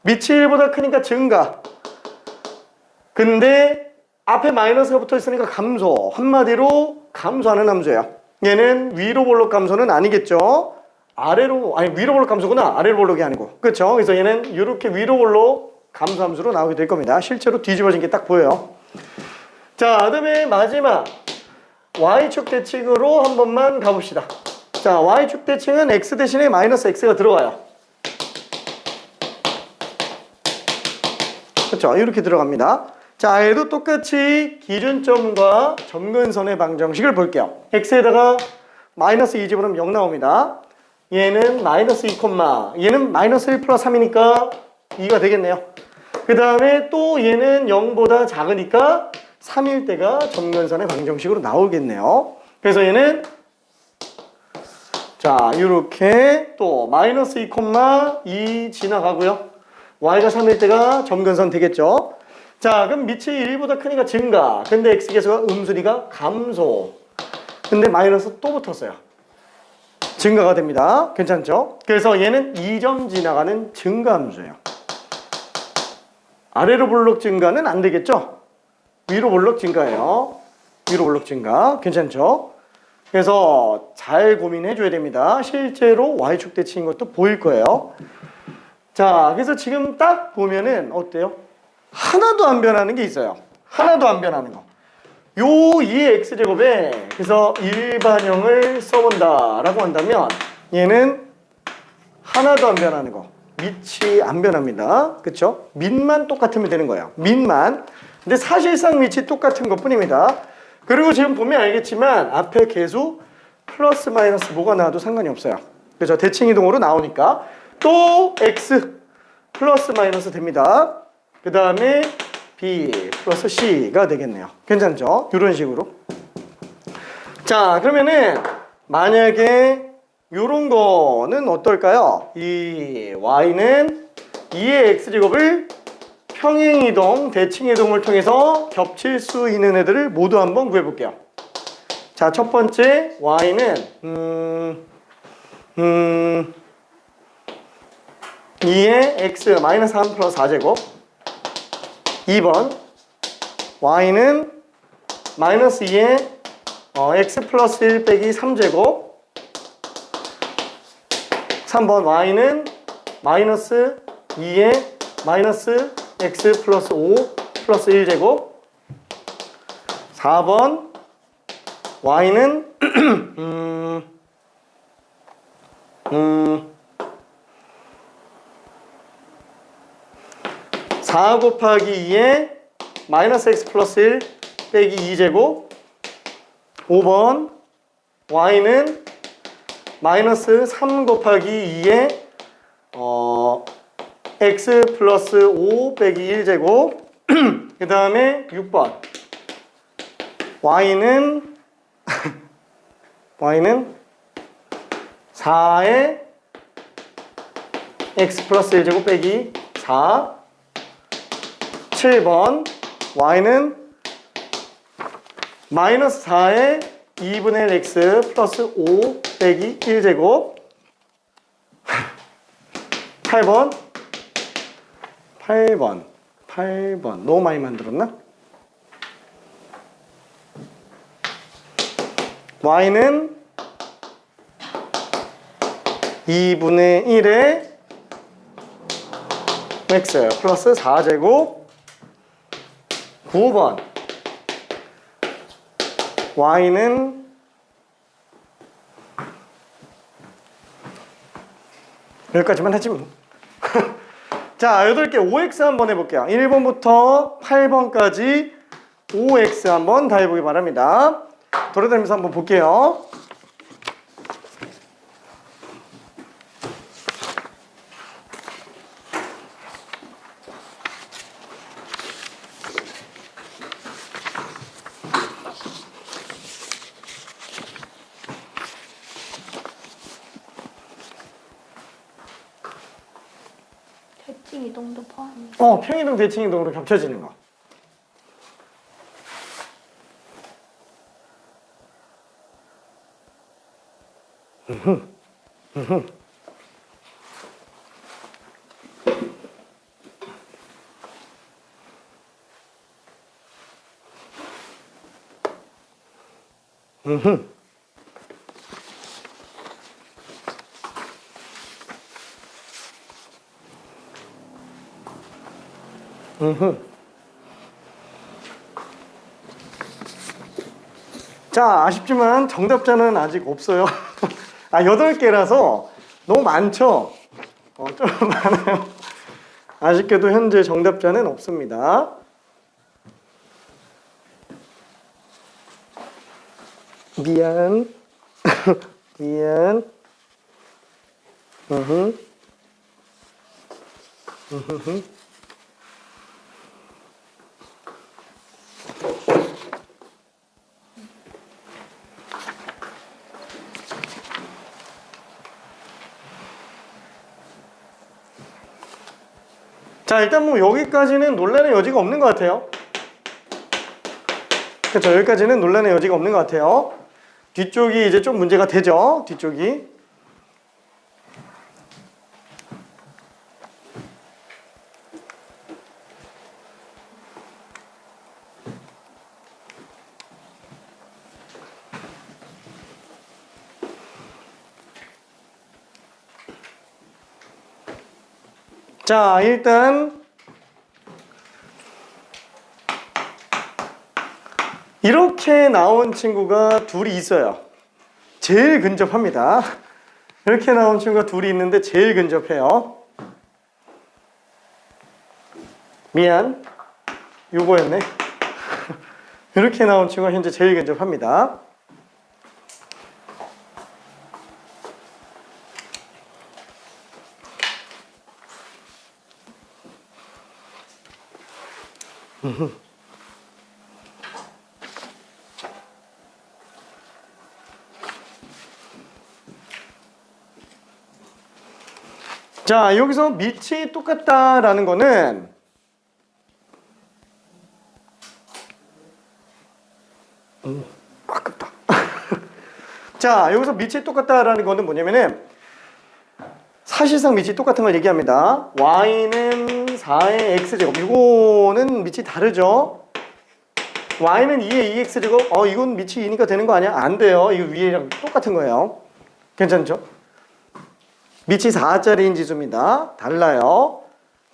밑이 1보다 크니까 증가. 근데 앞에 마이너스가 붙어 있으니까 감소. 한마디로 감소하는 함수예요. 얘는 위로 볼록 감소는 아니겠죠. 위로 볼록 감소구나. 아래로 볼록이 아니고. 그렇죠? 그래서 얘는 이렇게 위로 볼록 감소 함수로 나오게 될 겁니다. 실제로 뒤집어진 게 딱 보여요. 자, 그다음에 마지막 y축 대칭으로 한 번만 가봅시다. 자, y축 대칭은 x 대신에 마이너스 x가 들어가요. 그렇죠? 이렇게 들어갑니다. 자, 얘도 똑같이 기준점과 점근선의 방정식을 볼게요. x에다가 마이너스 2 집어넣으면 0 나옵니다. 얘는 마이너스 2, 얘는 마이너스 1 플러스 3이니까 2가 되겠네요. 그 다음에 또 얘는 0보다 작으니까 3일 때가 점근선의 방정식으로 나오겠네요. 그래서 얘는 자, 이렇게 또 마이너스 2, 지나가고요. y가 3일 때가 점근선 되겠죠. 자, 그럼 밑이 1보다 크니까 증가. 근데 x계수가 음수니까 감소. 근데 마이너스 또 붙었어요. 증가가 됩니다. 괜찮죠? 그래서 얘는 2점 지나가는 증가함수예요. 아래로 볼록 증가는 안 되겠죠? 위로 볼록 증가예요. 위로 볼록 증가. 괜찮죠? 그래서 잘 고민해 줘야 됩니다. 실제로 y축 대칭인 것도 보일 거예요. 자, 그래서 지금 딱 보면은 어때요? 하나도 안 변하는 게 있어요. 하나도 안 변하는 거. 요 2의 x제곱에 그래서 일반형을 써본다라고 한다면 얘는 하나도 안 변하는 거. 밑이 안 변합니다. 그쵸? 밑만 똑같으면 되는 거예요. 밑만. 근데 사실상 밑이 똑같은 것 뿐입니다. 그리고 지금 보면 알겠지만 앞에 계수 플러스 마이너스 뭐가 나와도 상관이 없어요. 그죠? 대칭이동으로 나오니까 또 x 플러스 마이너스 됩니다. 그 다음에 b 플러스 c가 되겠네요. 괜찮죠? 이런 식으로. 자, 그러면은 만약에 요런 거는 어떨까요? 이 y는 2의 x제곱을 평행이동, 대칭이동을 통해서 겹칠 수 있는 애들을 모두 한번 구해볼게요. 자, 첫 번째 y는 2의 x 마이너스 3 플러스 4제곱. 2번 y는 마이너스 2의 x 플러스 1 빼기 3제곱. 3번 y는 마이너스 2의 마이너스 x 플러스 5 플러스 1제곱. 4번 y는 4 곱하기 2에 마이너스 x 플러스 1 빼기 2제곱. 5번 y는 마이너스 3 곱하기 2에 x 플러스 5 빼기 1제곱. 그 다음에 6번 y는 4에 x 플러스 1제곱 빼기 4. 7번 y는 마이너스 4에 2분의 1 x 플러스 5 빼기 1제곱. 8번 너무 많이 만들었나? y는 2분의 1에 x 플러스 4제곱. 9번 y는 여기까지만 하지 뭐. 자, 8개 5x 한번 해볼게요. 1번부터 8번까지 5x 한번 다 해보기 바랍니다. 돌아다니면서 한번 볼게요. 대칭 이동도 포함이에요. 평이동 대칭이동으로 겹쳐지는 거. 자, 아쉽지만 정답자는 아직 없어요. 8개라서 너무 많죠? 좀 많아요. 아쉽게도 현재 정답자는 없습니다. 미안. 미안. 자, 일단 뭐 여기까지는 논란의 여지가 없는 것 같아요. 그렇죠. 여기까지는 논란의 여지가 없는 것 같아요. 뒤쪽이 이제 좀 문제가 되죠. 뒤쪽이. 자, 일단 이렇게 나온 친구가 둘이 있어요. 제일 근접합니다. 이렇게 나온 친구가 둘이 있는데 제일 근접해요. 미안, 요거였네. 이렇게 나온 친구가 현재 제일 근접합니다. 자, 여기서 밑이 똑같다라는 거는 아깝다. 자, 여기서 밑이 똑같다라는 거는 뭐냐면은 사실상 밑이 똑같은 걸 얘기합니다. y는 4의 x제곱. 이거는 밑이 다르죠. y는 2의 2x제곱. 이건 밑이 2니까 되는 거 아니야? 안 돼요. 이거 위에랑 똑같은 거예요. 괜찮죠? 밑이 4짜리인 지수입니다. 달라요.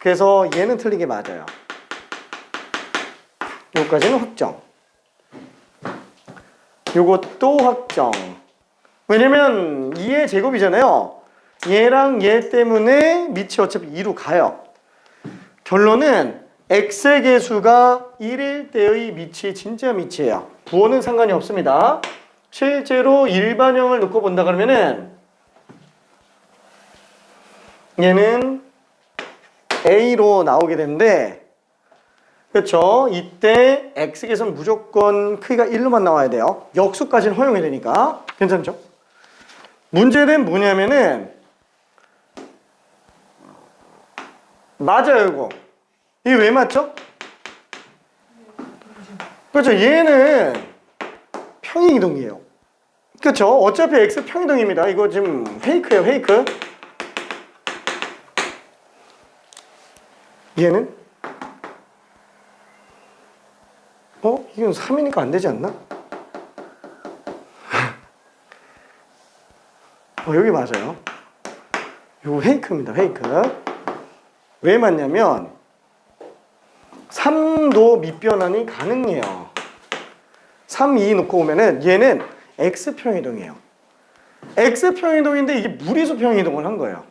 그래서 얘는 틀린 게 맞아요. 요까지는 확정. 요것도 확정. 왜냐면 2의 제곱이잖아요. 얘랑 얘 때문에 밑이 어차피 2로 가요. 결론은 x의 개수가 1일 때의 밑이 진짜 밑이에요. 부호는 상관이 없습니다. 실제로 일반형을 놓고 본다 그러면은 얘는 a로 나오게 되는데, 그렇죠? 이때 x개수는 무조건 크기가 1로만 나와야 돼요. 역수까지는 허용이 되니까. 괜찮죠? 문제는 뭐냐면은 맞아요, 이거. 이게 왜 맞죠? 그렇죠. 얘는 평행이동이에요. 그렇죠. 어차피 x 평행이동입니다. 이거 지금 페이크예요, 페이크. 얘는 이건 3이니까 안 되지 않나? 여기 맞아요. 이거 페이크입니다, 페이크. 왜 맞냐면 3도 밑변환이 가능해요. 3, 2 놓고 오면은 얘는 x평이동이에요. x평이동인데 이게 무리수 평이동을 한 거예요.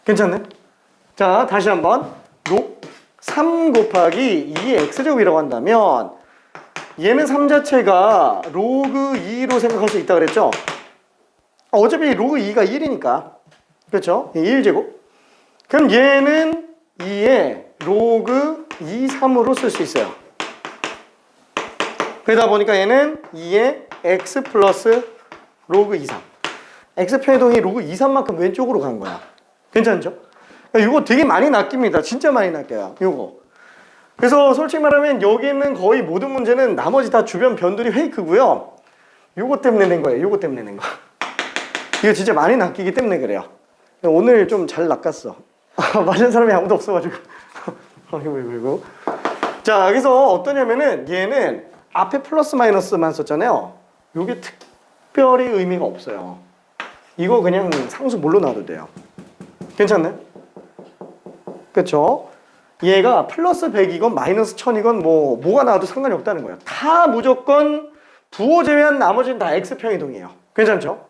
괜찮네? 자, 다시 한번. 3 곱하기 2의 x제곱이라고 한다면 얘는 3 자체가 로그 2로 생각할 수 있다 그랬죠? 어차피 로그 2가 1이니까. 그렇죠? 1제곱. 그럼 얘는 2의 로그 2, 3으로 쓸 수 있어요. 그러다 보니까 얘는 2의 x 플러스 로그 2, 3. x평이동이 로그 2, 3만큼 왼쪽으로 간 거야. 괜찮죠? 이거 되게 많이 낚입니다. 진짜 많이 낚여요. 요거. 그래서 솔직히 말하면 여기 있는 거의 모든 문제는 나머지 다 주변 변들이 페이크고요. 요거 때문에 낸 거예요. 요거 때문에 낸 거. 이거 진짜 많이 낚이기 때문에 그래요. 오늘 좀 잘 낚았어. 맞은 사람이 아무도 없어가지고. 이거. 자, 그래서 어떠냐면은 얘는 앞에 플러스 마이너스만 썼잖아요. 요게 특별히 의미가 없어요. 이거 그냥 상수 뭘로 놔도 돼요. 괜찮네? 그쵸? 얘가 플러스 100이건 마이너스 1000이건 뭐가 나와도 상관이 없다는 거예요. 다 무조건 부호 제외한 나머지는 다 x평이동이에요. 괜찮죠?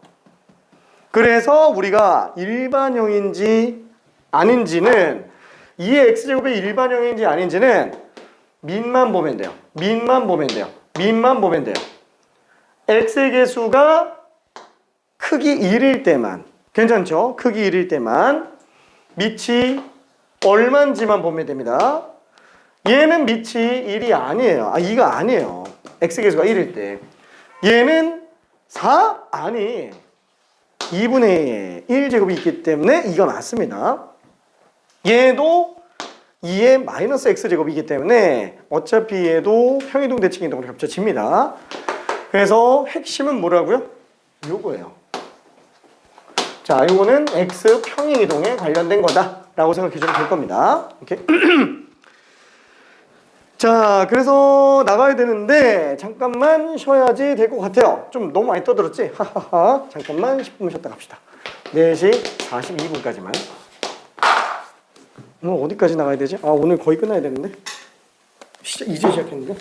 그래서 우리가 일반형인지 아닌지는 2의 x제곱의 일반형인지 아닌지는 민만 보면 돼요. 민만 보면 돼요. 민만 보면 돼요. x의 개수가 크기 1일 때만, 괜찮죠? 크기 1일 때만 밑이 얼마인지만 보면 됩니다. 얘는 밑이 1이 아니에요. 2가 아니에요. x개수가 1일 때. 얘는 4? 아니. 2분의 1제곱이 있기 때문에 2가 맞습니다. 얘도 2의 마이너스 x제곱이기 때문에 어차피 얘도 평이동 대칭이동으로 겹쳐집니다. 그래서 핵심은 뭐라고요? 요거예요. 자, 요거는 x 평행이동에 관련된 거다 라고 생각해주면 될 겁니다. 오케이? 자, 그래서 나가야 되는데 잠깐만 쉬어야지 될 것 같아요. 좀 너무 많이 떠들었지? 하하하. 잠깐만 10분 쉬었다 갑시다. 4시 42분까지만. 어디까지 나가야 되지? 오늘 거의 끝나야 되는데. 이제 시작했는데.